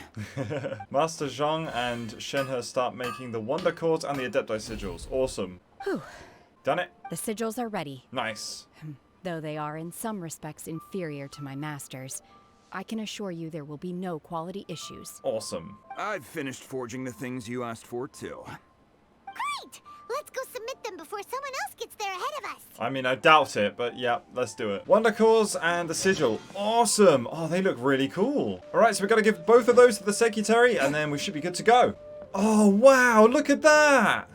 [SPEAKER 1] Master Zhang and Shenhe start making the Wonder Cores and the Adepti sigils. Awesome.
[SPEAKER 7] Whew.
[SPEAKER 1] Done it?
[SPEAKER 7] The sigils are ready.
[SPEAKER 1] Nice.
[SPEAKER 7] Though they are in some respects inferior to my masters, I can assure you there will be no quality issues.
[SPEAKER 1] Awesome.
[SPEAKER 17] I've finished forging the things you asked for, too.
[SPEAKER 6] Great! Let's go submit them before someone else gets there ahead of us.
[SPEAKER 1] I mean, I doubt it, but yeah, let's do it. Wonder Cores and the sigil. Awesome. Oh, they look really cool. All right, so we've got to give both of those to the secretary, and then we should be good to go. Oh, wow. Look at that.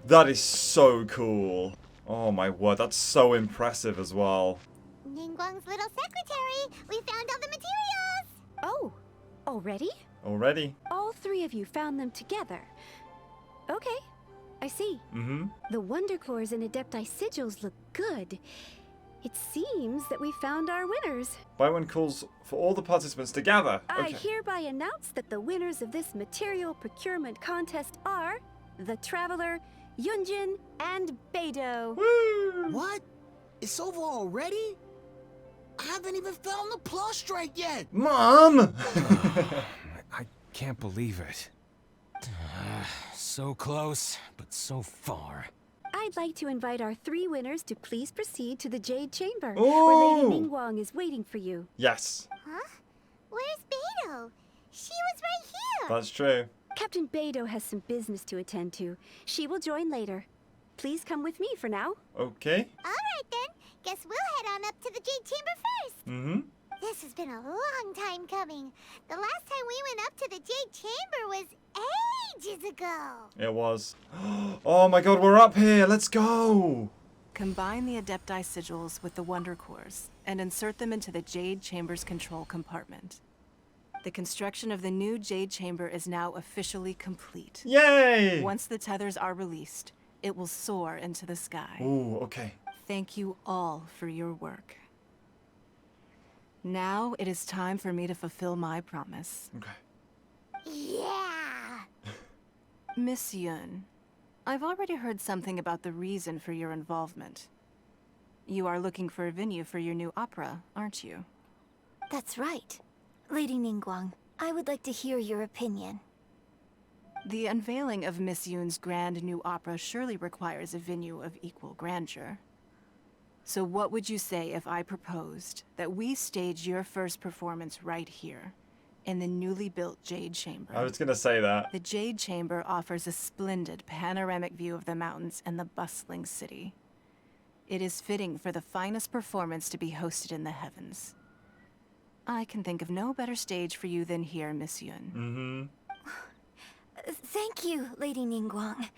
[SPEAKER 1] That is so cool. Oh, my word. That's so impressive as well.
[SPEAKER 6] Ningguang's little secretary, we found all the materials.
[SPEAKER 14] Oh, already?
[SPEAKER 1] Already?
[SPEAKER 14] All three of you found them together. Okay, I see.
[SPEAKER 1] Mm-hmm.
[SPEAKER 14] The Wonder Cores and Adepti sigils look good. It seems that we found our winners.
[SPEAKER 1] Buy one calls for all the participants to gather.
[SPEAKER 14] I hereby announce that the winners of this material procurement contest are the Traveler, Yunjin, and Beidou.
[SPEAKER 1] Woo!
[SPEAKER 5] What? It's over already? I haven't even found the plush strike yet.
[SPEAKER 1] Mom!
[SPEAKER 8] I can't believe it.
[SPEAKER 3] So close, but so far.
[SPEAKER 14] I'd like to invite our three winners to please proceed to the Jade Chamber,
[SPEAKER 1] Ooh.
[SPEAKER 14] where Lady Ningguang is waiting for you.
[SPEAKER 1] Yes.
[SPEAKER 6] Huh? Where's Beidou? She was right here.
[SPEAKER 1] That's true.
[SPEAKER 14] Captain Beidou has some business to attend to. She will join later. Please come with me for now.
[SPEAKER 1] Okay.
[SPEAKER 6] All right then. Guess we'll head on up to the Jade Chamber first.
[SPEAKER 1] Mm-hmm.
[SPEAKER 6] This has been a long time coming. The last time we went up to the Jade Chamber was ages ago.
[SPEAKER 1] It was. Oh my god, we're up here. Let's go.
[SPEAKER 2] Combine the Adepti sigils with the Wonder Cores and insert them into the Jade Chamber's control compartment. The construction of the new Jade Chamber is now officially complete.
[SPEAKER 1] Yay!
[SPEAKER 2] Once the tethers are released, it will soar into the sky.
[SPEAKER 1] Ooh, okay.
[SPEAKER 2] Thank you all for your work. Now it is time for me to fulfill my promise.
[SPEAKER 1] Okay.
[SPEAKER 6] Yeah!
[SPEAKER 2] Miss Yun, I've already heard something about the reason for your involvement. You are looking for a venue for your new opera, aren't you?
[SPEAKER 18] That's right. Lady Ningguang, I would like to hear your opinion.
[SPEAKER 2] The unveiling of Miss Yun's grand new opera surely requires a venue of equal grandeur. So what would you say if I proposed that we stage your first performance right here, in the newly built Jade Chamber?
[SPEAKER 1] I was gonna say that.
[SPEAKER 2] The Jade Chamber offers a splendid panoramic view of the mountains and the bustling city. It is fitting for the finest performance to be hosted in the heavens. I can think of no better stage for you than here, Miss Yun.
[SPEAKER 18] Mm-hmm. Thank you, Lady Ningguang.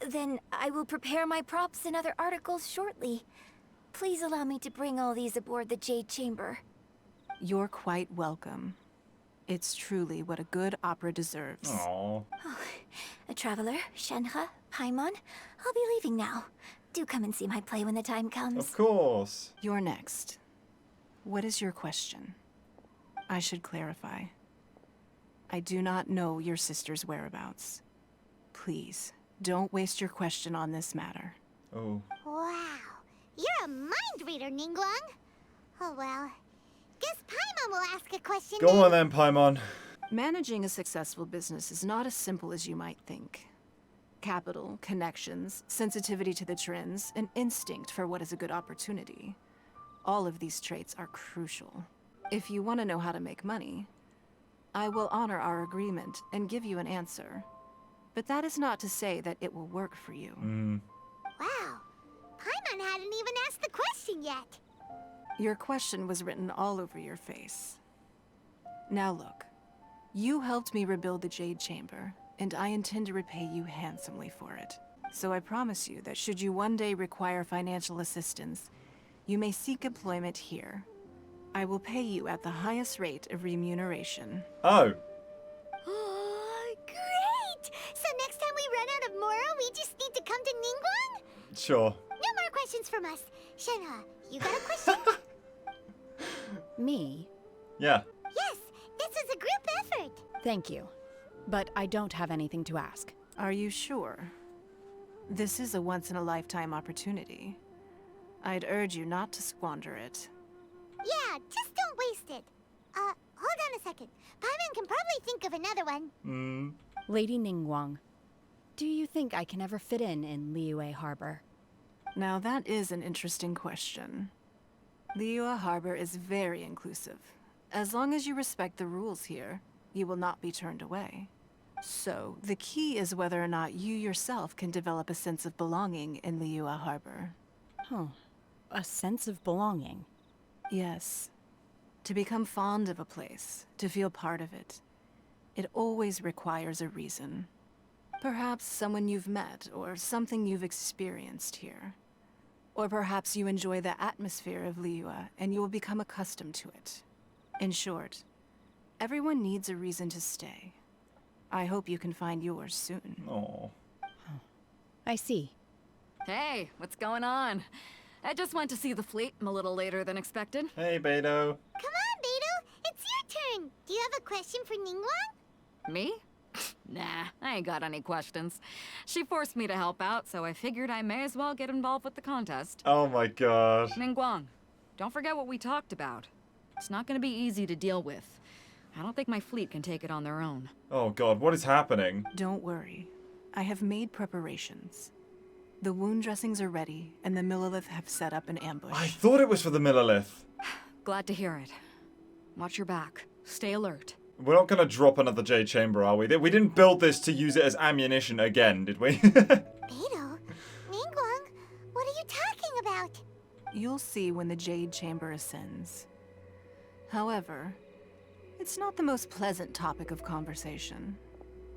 [SPEAKER 18] Then I will prepare my props and other articles shortly. Please allow me to bring all these aboard the Jade Chamber.
[SPEAKER 2] You're quite welcome. It's truly what a good opera deserves.
[SPEAKER 1] Aww.
[SPEAKER 18] A Traveler, Shenhe, Paimon, I'll be leaving now. Do come and see my play when the time comes.
[SPEAKER 1] Of course.
[SPEAKER 2] You're next. What is your question? I should clarify. I do not know your sister's whereabouts. Please, don't waste your question on this matter.
[SPEAKER 1] Oh.
[SPEAKER 6] Wow. You're a mind reader, Ningguang. Oh well. Guess Paimon will ask a question.
[SPEAKER 1] Go on then, Paimon.
[SPEAKER 2] Managing a successful business is not as simple as you might think. Capital, connections, sensitivity to the trends, and instinct for what is a good opportunity. All of these traits are crucial. If you want to know how to make money, I will honor our agreement and give you an answer. But that is not to say that it will work for you.
[SPEAKER 6] Wow. Paimon hadn't even asked the question yet.
[SPEAKER 2] Your question was written all over your face. Now look, you helped me rebuild the Jade Chamber, and I intend to repay you handsomely for it. So I promise you that should you one day require financial assistance, you may seek employment here. I will pay you at the highest rate of remuneration.
[SPEAKER 1] Oh.
[SPEAKER 6] Oh, great! So next time we run out of Moro, we just need to come to Ningguang?
[SPEAKER 1] Sure.
[SPEAKER 6] No more questions from us. Shenhe, you got a question?
[SPEAKER 7] Me?
[SPEAKER 1] Yeah.
[SPEAKER 6] Yes, this is a group effort.
[SPEAKER 7] Thank you. But I don't have anything to ask.
[SPEAKER 2] Are you sure? This is a once-in-a-lifetime opportunity. I'd urge you not to squander it.
[SPEAKER 6] Yeah, just don't waste it. Hold on a second. Paimon can probably think of another one.
[SPEAKER 7] Lady Ningguang, do you think I can ever fit in Liyue Harbor?
[SPEAKER 2] Now that is an interesting question. Liyue Harbor is very inclusive. As long as you respect the rules here, you will not be turned away. So, the key is whether or not you yourself can develop a sense of belonging in Liyue Harbor.
[SPEAKER 7] Huh. A sense of belonging?
[SPEAKER 2] Yes. To become fond of a place, to feel part of it, it always requires a reason. Perhaps someone you've met, or something you've experienced here. Or perhaps you enjoy the atmosphere of Liyue, and you will become accustomed to it. In short, everyone needs a reason to stay. I hope you can find yours soon.
[SPEAKER 1] Oh.
[SPEAKER 7] I see.
[SPEAKER 16] Hey, what's going on? I just went to see the fleet a little later than expected.
[SPEAKER 1] Hey, Beidou.
[SPEAKER 6] Come on, Beidou. It's your turn. Do you have a question for Ningguang?
[SPEAKER 16] Me? Nah, I ain't got any questions. She forced me to help out, so I figured I may as well get involved with the contest.
[SPEAKER 1] Oh my god.
[SPEAKER 16] Ningguang, don't forget what we talked about. It's not gonna be easy to deal with. I don't think my fleet can take it on their own.
[SPEAKER 1] Oh god, what is happening?
[SPEAKER 2] Don't worry. I have made preparations. The wound dressings are ready, and the Millilith have set up an ambush.
[SPEAKER 1] I thought it was for the Millilith.
[SPEAKER 16] Glad to hear it. Watch your back. Stay alert.
[SPEAKER 1] We're not gonna drop another Jade Chamber, are we? We didn't build this to use it as ammunition again, did we?
[SPEAKER 6] Beidou, Ningguang, what are you talking about?
[SPEAKER 2] You'll see when the Jade Chamber ascends. However, it's not the most pleasant topic of conversation.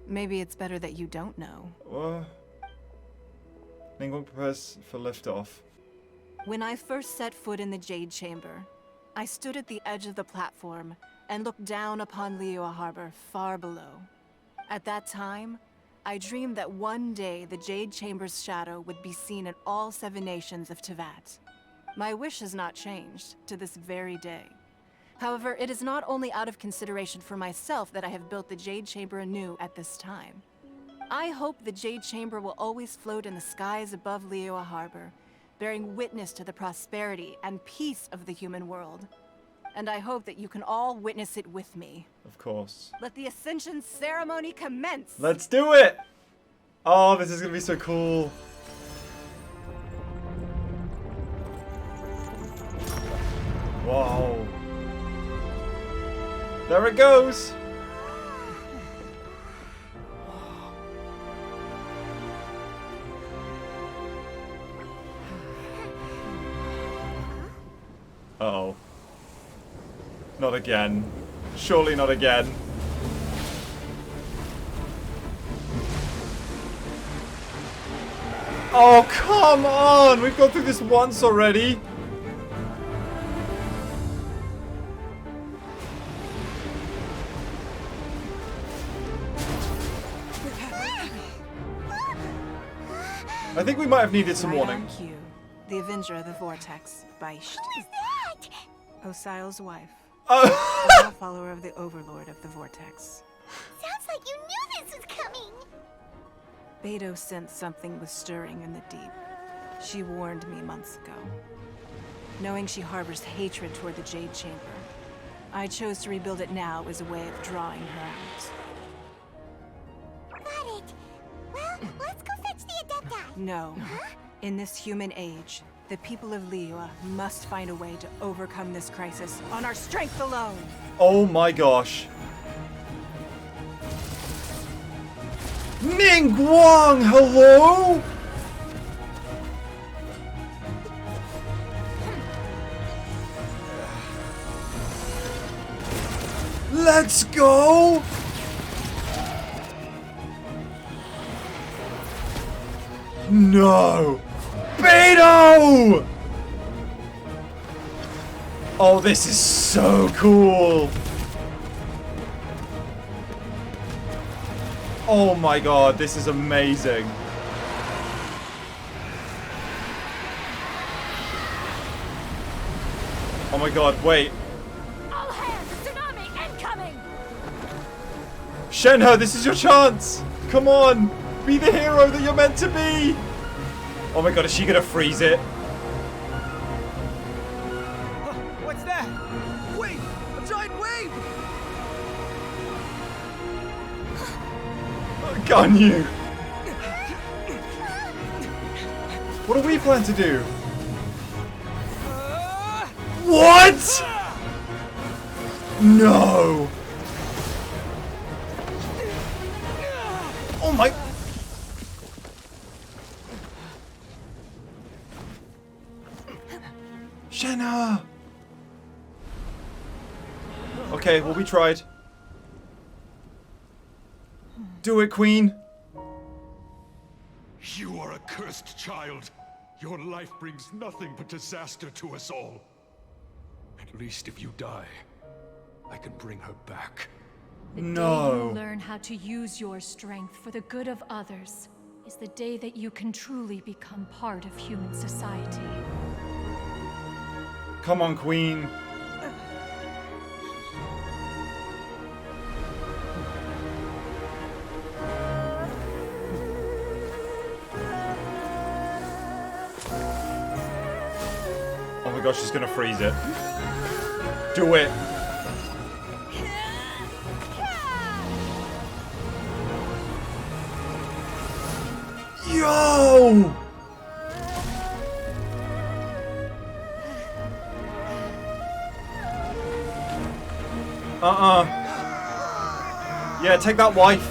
[SPEAKER 2] Maybe it's better that you don't know.
[SPEAKER 1] What? Ningguang prepares for liftoff.
[SPEAKER 2] When I first set foot in the Jade Chamber, I stood at the edge of the platform and looked down upon Liyue Harbor far below. At that time, I dreamed that one day the Jade Chamber's shadow would be seen in all 7 nations of Teyvat. My wish has not changed to this very day. However, it is not only out of consideration for myself that I have built the Jade Chamber anew at this time. I hope the Jade Chamber will always float in the skies above Liyue Harbor, bearing witness to the prosperity and peace of the human world. And I hope that you can all witness it with me.
[SPEAKER 1] Of course.
[SPEAKER 2] Let the Ascension ceremony commence!
[SPEAKER 1] Let's do it! Oh, this is gonna be so cool. Wow. There it goes! Uh-oh. Not again. Surely not again. Oh, come on! We've gone through this once already. I think we might have needed some warning.
[SPEAKER 2] Q, the Avenger of the Vortex, Beisht.
[SPEAKER 6] Who is that?
[SPEAKER 2] Osial's wife.
[SPEAKER 1] Oh.
[SPEAKER 2] A follower of the Overlord of the Vortex.
[SPEAKER 6] Sounds like you knew this was coming.
[SPEAKER 2] Beidou sensed something was stirring in the deep. She warned me months ago. Knowing she harbors hatred toward the Jade Chamber, I chose to rebuild it now as a way of drawing her out.
[SPEAKER 6] Got it. Well, let's go fetch the Adepti.
[SPEAKER 2] No. In this human age, the people of Liyue must find a way to overcome this crisis on our strength alone.
[SPEAKER 1] Oh my gosh. Ningguang, hello? Let's go! No! Beto! Oh, this is so cool! Oh my god, this is amazing. Oh my god, wait.
[SPEAKER 13] All hands, tsunami incoming!
[SPEAKER 1] Shenhe, this is your chance! Come on! Be the hero that you're meant to be! Oh my god, is she gonna freeze it?
[SPEAKER 4] What's that? Wait! A giant wave!
[SPEAKER 1] Gun you! What do we plan to do? What? No! Oh my... Shenhe! Okay, well, we tried. Do it, Queen.
[SPEAKER 20] You are a cursed child. Your life brings nothing but disaster to us all. At least if you die, I can bring her back.
[SPEAKER 15] The day you learn how to use your strength for the good of others is the day that you can truly become part of human society.
[SPEAKER 1] Come on, Queen. Oh my gosh, she's gonna freeze it. Do it. Yo! Yeah, take that, wife.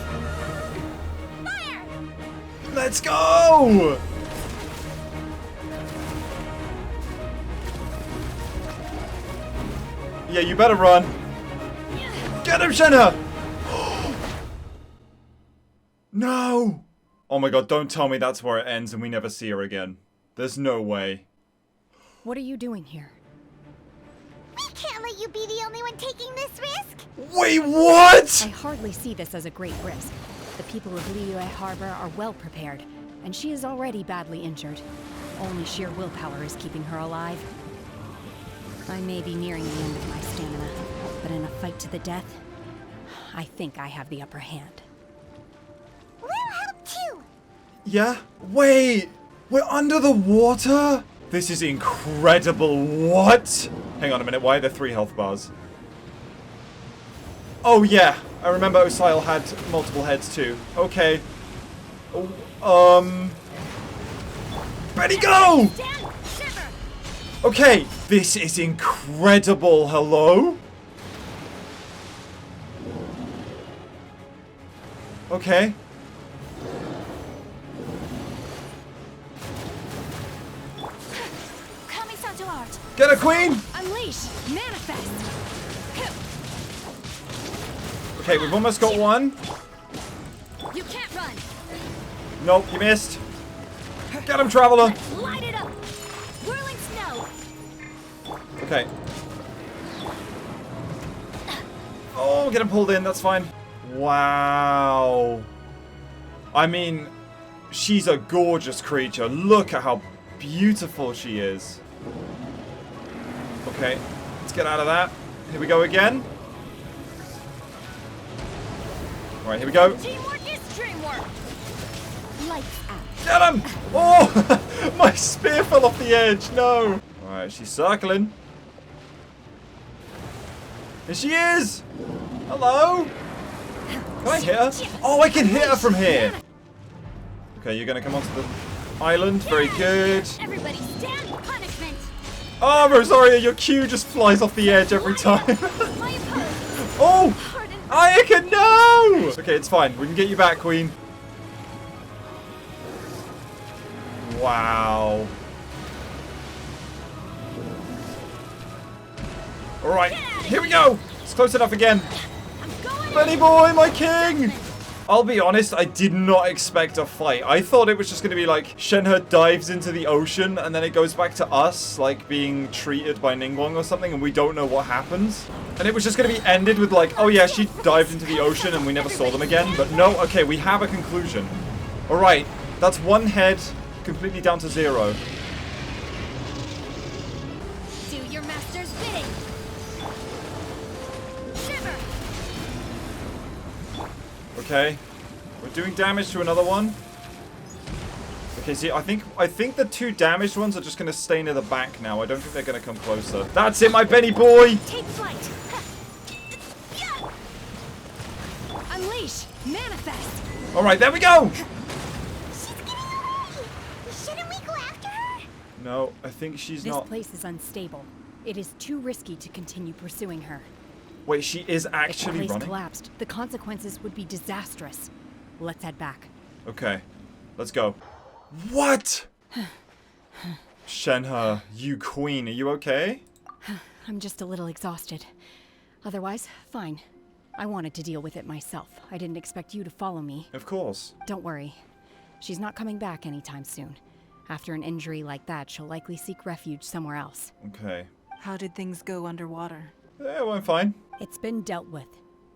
[SPEAKER 6] Fire!
[SPEAKER 1] Let's go! Yeah, you better run. Get him, Shenhe! No! Oh my god, don't tell me that's where it ends and we never see her again. There's no way.
[SPEAKER 7] What are you doing here?
[SPEAKER 6] We can't let you be the only one taking this risk.
[SPEAKER 1] Wait, what?
[SPEAKER 7] I hardly see this as a great risk. The people of Liyue Harbor are well prepared, and she is already badly injured. Only sheer willpower is keeping her alive. I may be nearing the end of my stamina, but in a fight to the death, I think I have the upper hand.
[SPEAKER 6] We'll help too.
[SPEAKER 1] Yeah? Wait! We're under the water? This is incredible. What? Hang on a minute, why are there 3 health bars? Oh yeah, I remember Osile had multiple heads too. Okay. Ready, go! Okay, this is incredible. Hello? Okay. Get a queen!
[SPEAKER 7] Unleash! Manifest!
[SPEAKER 1] Okay, we've almost got one.
[SPEAKER 13] You can't run!
[SPEAKER 1] Nope, you missed. Get him, Traveler!
[SPEAKER 13] Light it up! Whirling snow!
[SPEAKER 1] Okay. Oh, get him pulled in, that's fine. Wow. I mean, she's a gorgeous creature. Look at how beautiful she is. Okay, let's get out of that. Here we go again. Alright, here we go.
[SPEAKER 13] Teamwork is dreamwork!
[SPEAKER 7] Lights out.
[SPEAKER 1] Get him! Oh! My spear fell off the edge. No. Alright, she's circling. Here she is! Hello? Can I hit her? Oh, I can hit her from here! Okay, you're gonna come onto the island. Very good.
[SPEAKER 6] Everybody stand punishment.
[SPEAKER 1] Oh, Rosaria, your Q just flies off the edge every time. Oh! Ayaka, no! Okay, it's fine. We can get you back, Queen. Wow. Alright, here we go! It's close enough again. Benny boy, my king! I'll be honest, I did not expect a fight. I thought it was just going to be like Shenhe dives into the ocean and then it goes back to us, like being treated by Ningguang or something, and we don't know what happens. And it was just going to be ended with like, oh yeah, she dived into the ocean and we never saw them again. But no, okay, we have a conclusion. Alright, that's one head completely down to 0.
[SPEAKER 6] Do your master's bidding. Shiver.
[SPEAKER 1] Okay, we're doing damage to another one. Okay, see, I think the 2 damaged ones are just gonna stay near the back now. I don't think they're gonna come closer. That's it, my Benny boy.
[SPEAKER 6] Take flight.
[SPEAKER 7] Unleash, manifest.
[SPEAKER 1] All right, there we go.
[SPEAKER 6] Shouldn't we go after her?
[SPEAKER 1] No, I think she's not.
[SPEAKER 7] This place is unstable. It is too risky to continue pursuing her.
[SPEAKER 1] Wait, she is actually
[SPEAKER 7] if the place
[SPEAKER 1] running?
[SPEAKER 7] collapsed, the consequences would be disastrous. Let's head back.
[SPEAKER 1] Okay, let's go. What? Shenhe, you queen, are you okay?
[SPEAKER 7] I'm just a little exhausted. Otherwise, fine. I wanted to deal with it myself. I didn't expect you to follow me.
[SPEAKER 1] Of course.
[SPEAKER 7] Don't worry. She's not coming back anytime soon. After an injury like that, she'll likely seek refuge somewhere else.
[SPEAKER 1] Okay.
[SPEAKER 2] How did things go underwater?
[SPEAKER 1] Yeah, it went fine.
[SPEAKER 7] It's been dealt with.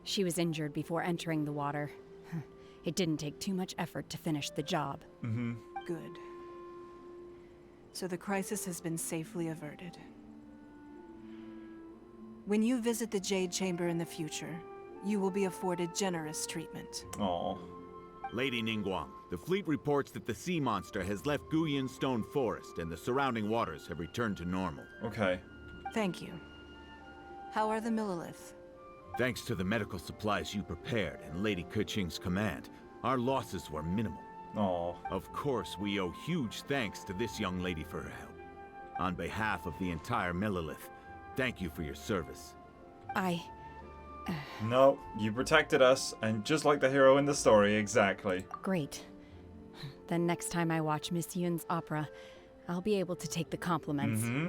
[SPEAKER 7] She was injured before entering the water. It didn't take too much effort to finish the job.
[SPEAKER 1] Mm-hmm.
[SPEAKER 2] Good. So the crisis has been safely averted. When you visit the Jade Chamber in the future, you will be afforded generous treatment.
[SPEAKER 1] Aww.
[SPEAKER 19] Lady Ningguang, the fleet reports that the sea monster has left Guyan Stone Forest and the surrounding waters have returned to normal.
[SPEAKER 1] Okay.
[SPEAKER 2] Thank you. How are the Millilith?
[SPEAKER 19] Thanks to the medical supplies you prepared and Lady Keqing's command, our losses were minimal.
[SPEAKER 1] Aww.
[SPEAKER 19] Of course, we owe huge thanks to this young lady for her help. On behalf of the entire Millilith, thank you for your service.
[SPEAKER 1] No, you protected us, and just like the hero in the story, exactly.
[SPEAKER 7] Great. Then next time I watch Miss Yun's opera, I'll be able to take the compliments.
[SPEAKER 1] Mm-hmm.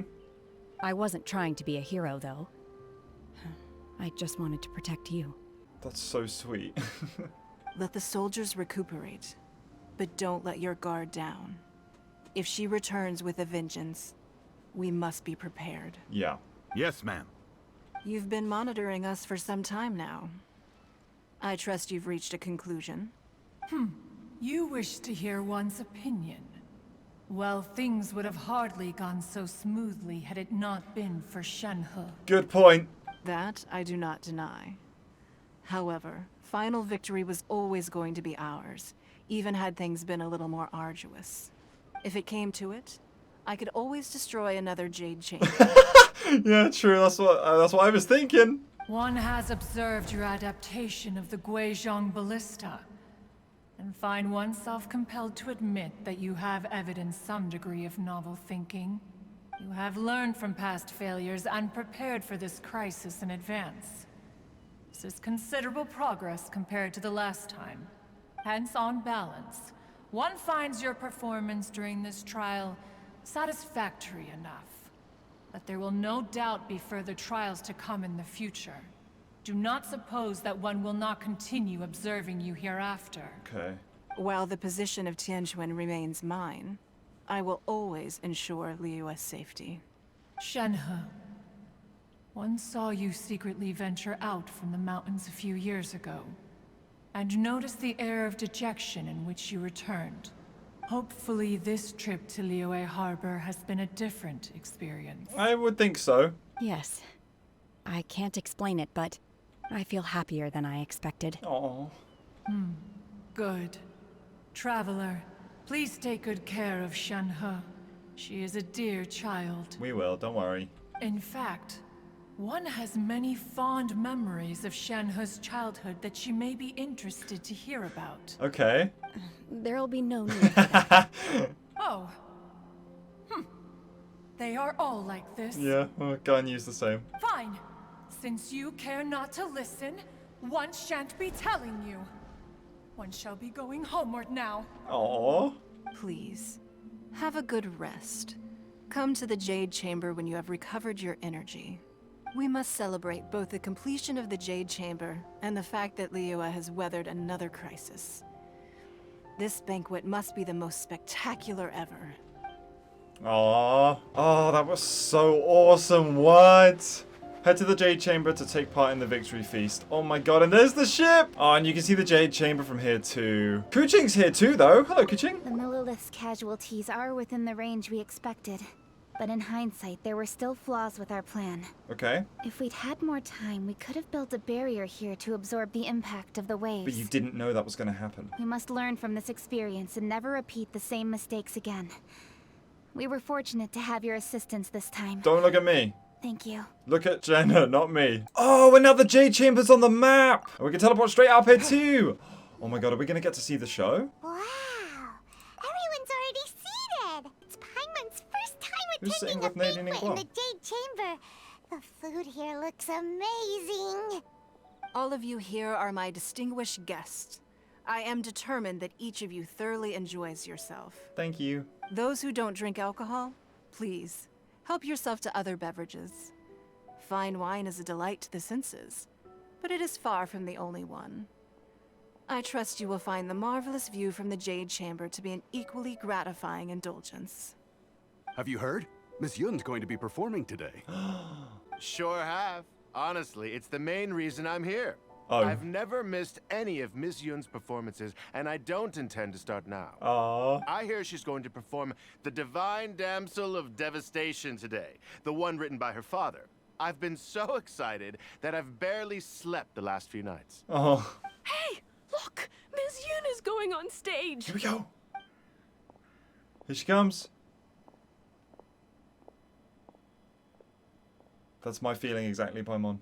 [SPEAKER 7] I wasn't trying to be a hero, though. I just wanted to protect you.
[SPEAKER 1] That's so sweet.
[SPEAKER 2] Let the soldiers recuperate, but don't let your guard down. If she returns with a vengeance, we must be prepared.
[SPEAKER 1] Yeah.
[SPEAKER 19] Yes, ma'am.
[SPEAKER 2] You've been monitoring us for some time now. I trust you've reached a conclusion.
[SPEAKER 15] You wish to hear one's opinion. Well, things would have hardly gone so smoothly had it not been for Shenhe.
[SPEAKER 1] Good point.
[SPEAKER 2] That I do not deny. However, final victory was always going to be ours, even had things been a little more arduous. If it came to it, I could always destroy another Jade Chamber.
[SPEAKER 1] Yeah, true. That's what I was thinking.
[SPEAKER 15] One has observed your adaptation of the Guizhong Ballista, and find oneself compelled to admit that you have evidenced some degree of novel thinking. You have learned from past failures and prepared for this crisis in advance. This is considerable progress compared to the last time. Hence, on balance, one finds your performance during this trial satisfactory enough. But there will no doubt be further trials to come in the future. Do not suppose that one will not continue observing you hereafter.
[SPEAKER 1] Okay.
[SPEAKER 2] While the position of Tianquan remains mine, I will always ensure Liyue's safety.
[SPEAKER 15] Shenhe, one saw you secretly venture out from the mountains a few years ago, and noticed the air of dejection in which you returned. Hopefully this trip to Liyue Harbor has been a different experience.
[SPEAKER 1] I would think so.
[SPEAKER 7] Yes. I can't explain it, but I feel happier than I expected.
[SPEAKER 1] Aww.
[SPEAKER 15] Good. Traveler, please take good care of Shenhe. She is a dear child.
[SPEAKER 1] We will, don't worry.
[SPEAKER 15] In fact, One has many fond memories of Shanhe's childhood that she may be interested to hear about.
[SPEAKER 1] Okay.
[SPEAKER 7] There'll be no need for that.
[SPEAKER 15] Oh. They are all like this.
[SPEAKER 1] Yeah, well, Ganyu's the same.
[SPEAKER 15] Fine. Since you care not to listen, one shan't be telling you. One shall be going homeward now.
[SPEAKER 1] Aww.
[SPEAKER 2] Please, have a good rest. Come to the Jade Chamber when you have recovered your energy. We must celebrate both the completion of the Jade Chamber and the fact that Liyue has weathered another crisis. This banquet must be the most spectacular ever.
[SPEAKER 1] Aww. Oh, that was so awesome. What? Head to the Jade Chamber to take part in the victory feast. Oh my god, and there's the ship! Oh, and you can see the Jade Chamber from here too. Kuching's here too, though. Hello, Kuching.
[SPEAKER 6] The Millilith's casualties are within the range we expected. But in hindsight, there were still flaws with our plan.
[SPEAKER 1] Okay.
[SPEAKER 6] If we'd had more time, we could have built a barrier here to absorb the impact of the waves.
[SPEAKER 1] But you didn't know that was going to happen.
[SPEAKER 6] We must learn from this experience and never repeat the same mistakes again. We were fortunate to have your assistance this time.
[SPEAKER 1] Don't look at me.
[SPEAKER 6] Thank you.
[SPEAKER 1] Look at Jenna, not me. Oh, and now the Jade Chamber's on the map! And we can teleport straight up here too! Oh my god, are we going to get to see the show?
[SPEAKER 6] Wow! Everyone's already seated! It's Paimon's first time
[SPEAKER 1] Who's sitting
[SPEAKER 6] attending
[SPEAKER 1] with
[SPEAKER 6] a
[SPEAKER 1] Nadine
[SPEAKER 6] banquet in
[SPEAKER 1] Iguan?
[SPEAKER 6] the Jade Chamber. The food here looks amazing.
[SPEAKER 2] All of you here are my distinguished guests. I am determined that each of you thoroughly enjoys yourself.
[SPEAKER 1] Thank you.
[SPEAKER 2] Those who don't drink alcohol, please, help yourself to other beverages. Fine wine is a delight to the senses, but it is far from the only one. I trust you will find the marvelous view from the Jade Chamber to be an equally gratifying indulgence.
[SPEAKER 21] Have you heard? Miss Yun's going to be performing today.
[SPEAKER 9] Sure have. Honestly, it's the main reason I'm here.
[SPEAKER 1] Oh.
[SPEAKER 9] I've never missed any of Miss Yun's performances, and I don't intend to start now.
[SPEAKER 1] Aww.
[SPEAKER 9] I hear she's going to perform The Divine Damsel of Devastation today, the one written by her father. I've been so excited that I've barely slept the last few nights.
[SPEAKER 1] Oh.
[SPEAKER 22] Hey, look! Miss Yun is going on stage!
[SPEAKER 1] Here we go. Here she comes. That's my feeling exactly, Paimon.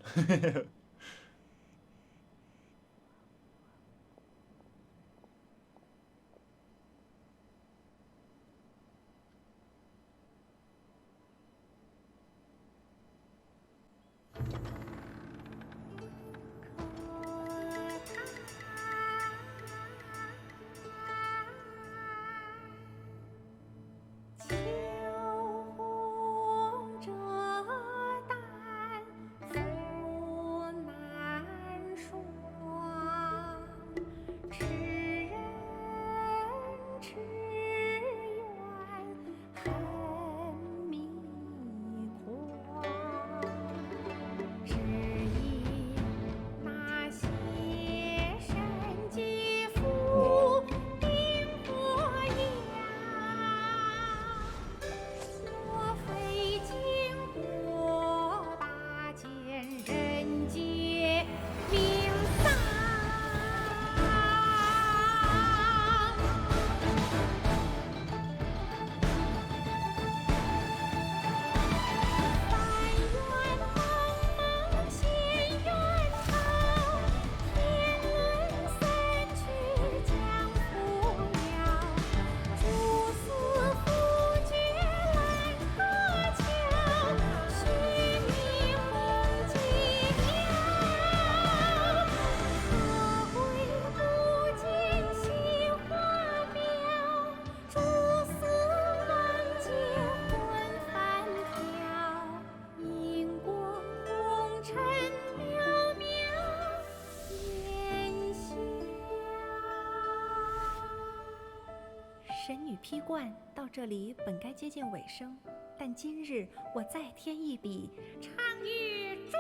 [SPEAKER 23] 神女披冠到这里本该接近尾声，但今日我再添一笔，唱与诸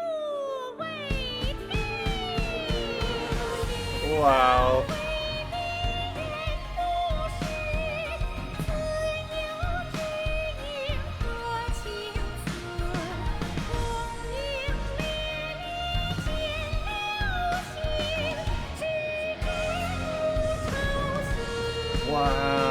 [SPEAKER 23] 位听。
[SPEAKER 1] Wow. Wow.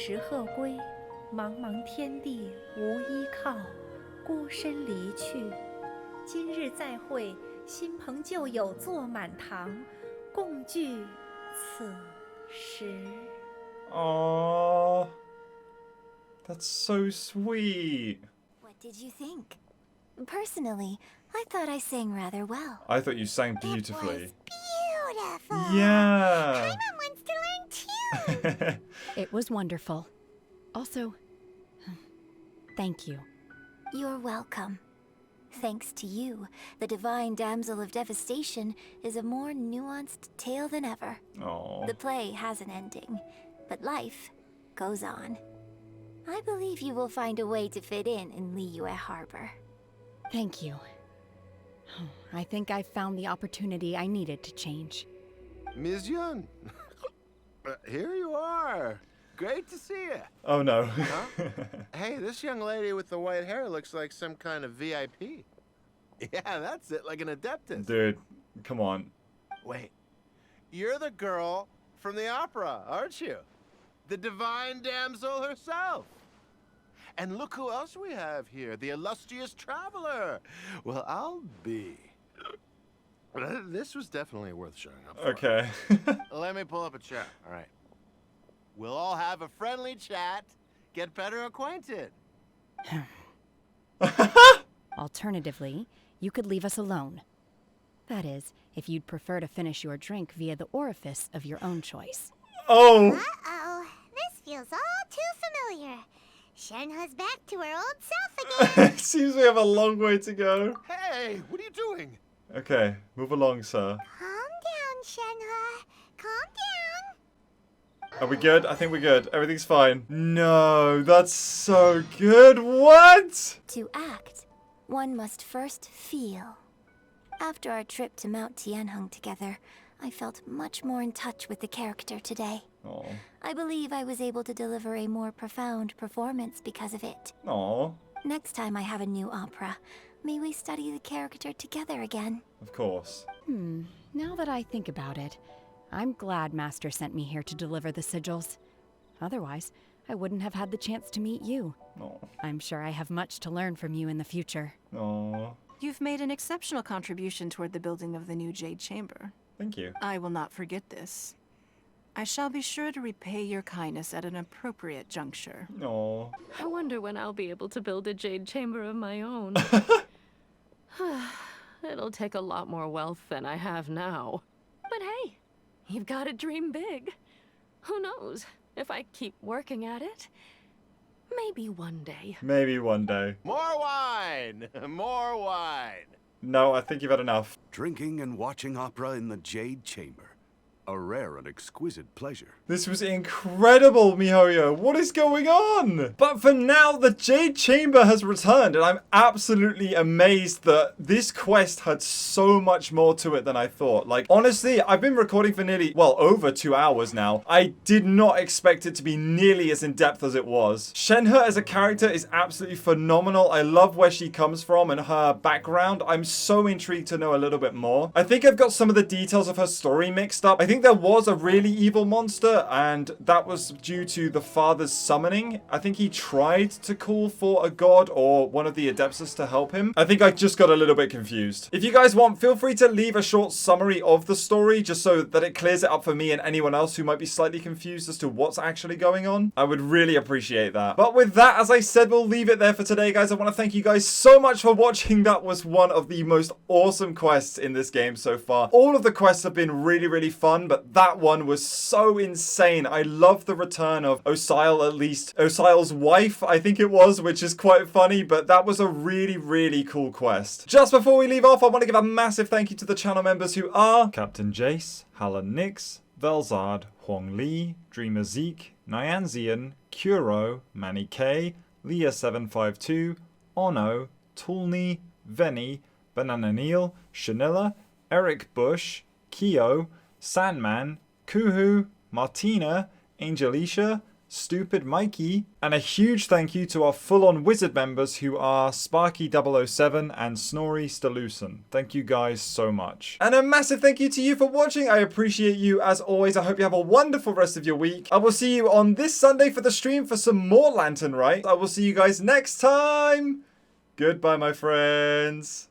[SPEAKER 23] 时鹤归，茫茫天地无依靠，孤身离去。今日再会，新朋旧友坐满堂，共聚此时。
[SPEAKER 1] Aww. That's so sweet.
[SPEAKER 18] What did you think? Personally, I thought I sang rather well.
[SPEAKER 1] I thought you sang beautifully.
[SPEAKER 6] Beautiful.
[SPEAKER 1] Yeah.
[SPEAKER 6] Paimon wants to learn too.
[SPEAKER 7] It was wonderful. Also, thank you.
[SPEAKER 18] You're welcome. Thanks to you, the Divine Damsel of Devastation is a more nuanced tale than ever.
[SPEAKER 1] Aww.
[SPEAKER 18] The play has an ending, but life goes on. I believe you will find a way to fit in Liyue Harbor.
[SPEAKER 7] Thank you. I think I've found the opportunity I needed to change.
[SPEAKER 9] Ms. Yun, here you are. Great to see you.
[SPEAKER 1] Oh no.
[SPEAKER 9] Huh? Hey, this young lady with the white hair looks like some kind of VIP. Yeah, that's it, like an adeptus.
[SPEAKER 1] Dude, come on.
[SPEAKER 9] Wait, you're the girl from the opera, aren't you? The Divine Damsel herself. And look who else we have here, the illustrious traveler. Well, I'll be. This was definitely worth showing up for.
[SPEAKER 1] Okay.
[SPEAKER 9] Let me pull up a chair. All right. We'll all have a friendly chat, get better acquainted.
[SPEAKER 7] Alternatively, you could leave us alone. That is, if you'd prefer to finish your drink via the orifice of your own choice.
[SPEAKER 1] Oh!
[SPEAKER 6] Uh-oh. This feels all too familiar. Shenhe's back to her old self again.
[SPEAKER 1] Seems we have a long way to go.
[SPEAKER 9] Hey, what are you doing?
[SPEAKER 1] Okay, move along, sir.
[SPEAKER 6] Calm down, Shenhe. Calm down.
[SPEAKER 1] Are we good? I think we're good. Everything's fine. No, that's so good. What?
[SPEAKER 18] To act, one must first feel. After our trip to Mount Tianheng together, I felt much more in touch with the character today.
[SPEAKER 1] Aww.
[SPEAKER 18] I believe I was able to deliver a more profound performance because of it.
[SPEAKER 1] Aww.
[SPEAKER 18] Next time I have a new opera, may we study the character together again.
[SPEAKER 1] Of course.
[SPEAKER 7] Now that I think about it, I'm glad Master sent me here to deliver the sigils. Otherwise, I wouldn't have had the chance to meet you.
[SPEAKER 1] Aww.
[SPEAKER 7] I'm sure I have much to learn from you in the future.
[SPEAKER 1] Aww.
[SPEAKER 2] You've made an exceptional contribution toward the building of the new Jade Chamber.
[SPEAKER 1] Thank you.
[SPEAKER 2] I will not forget this. I shall be sure to repay your kindness at an appropriate juncture.
[SPEAKER 1] Aww.
[SPEAKER 22] I wonder when I'll be able to build a jade chamber of my own. It'll take a lot more wealth than I have now. But hey, you've got to dream big. Who knows? If I keep working at it, maybe one day.
[SPEAKER 1] Maybe one day.
[SPEAKER 9] More wine! More wine!
[SPEAKER 1] No, I think you've had enough.
[SPEAKER 21] Drinking and watching opera in the Jade Chamber. A rare and exquisite pleasure.
[SPEAKER 1] This was incredible, MiHoYo. What is going on? But for now, the Jade Chamber has returned, and I'm absolutely amazed that this quest had so much more to it than I thought. Like, honestly, I've been recording for nearly, well, over 2 hours now. I did not expect it to be nearly as in-depth as it was. Shenhe as a character is absolutely phenomenal. I love where she comes from and her background. I'm so intrigued to know a little bit more. I think I've got some of the details of her story mixed up. I think there was a really evil monster, and that was due to the father's summoning. I think he tried to call for a god or one of the Adeptus to help him. I think I just got a little bit confused. If you guys want, feel free to leave a short summary of the story just so that it clears it up for me and anyone else who might be slightly confused as to what's actually going on. I would really appreciate that. But with that, as I said, we'll leave it there for today, guys. I want to thank you guys so much for watching. That was one of the most awesome quests in this game so far. All of the quests have been really, really fun, but that one was so insane. I love the return of Osile, at least Osile's wife, I think it was, which is quite funny, but that was a really, really cool quest. Just before we leave off, I want to give a massive thank you to the channel members who are Captain Jace, Hallan Nix, Velzard, Huang Li, Dreamer Zeke, Nyan Zian, Kuro, Manny K, Leah752, Ono, Toolney, Venny, Banana Neil, Shanilla, Eric Bush, Keo, Sandman, Kuhu, Martina, Angelicia, Stupid Mikey, and a huge thank you to our full-on wizard members who are Sparky007 and Snorri Stalusen. Thank you guys so much. And a massive thank you to you for watching. I appreciate you as always. I hope you have a wonderful rest of your week. I will see you on this Sunday for the stream for some more Lantern Rite. I will see you guys next time. Goodbye, my friends.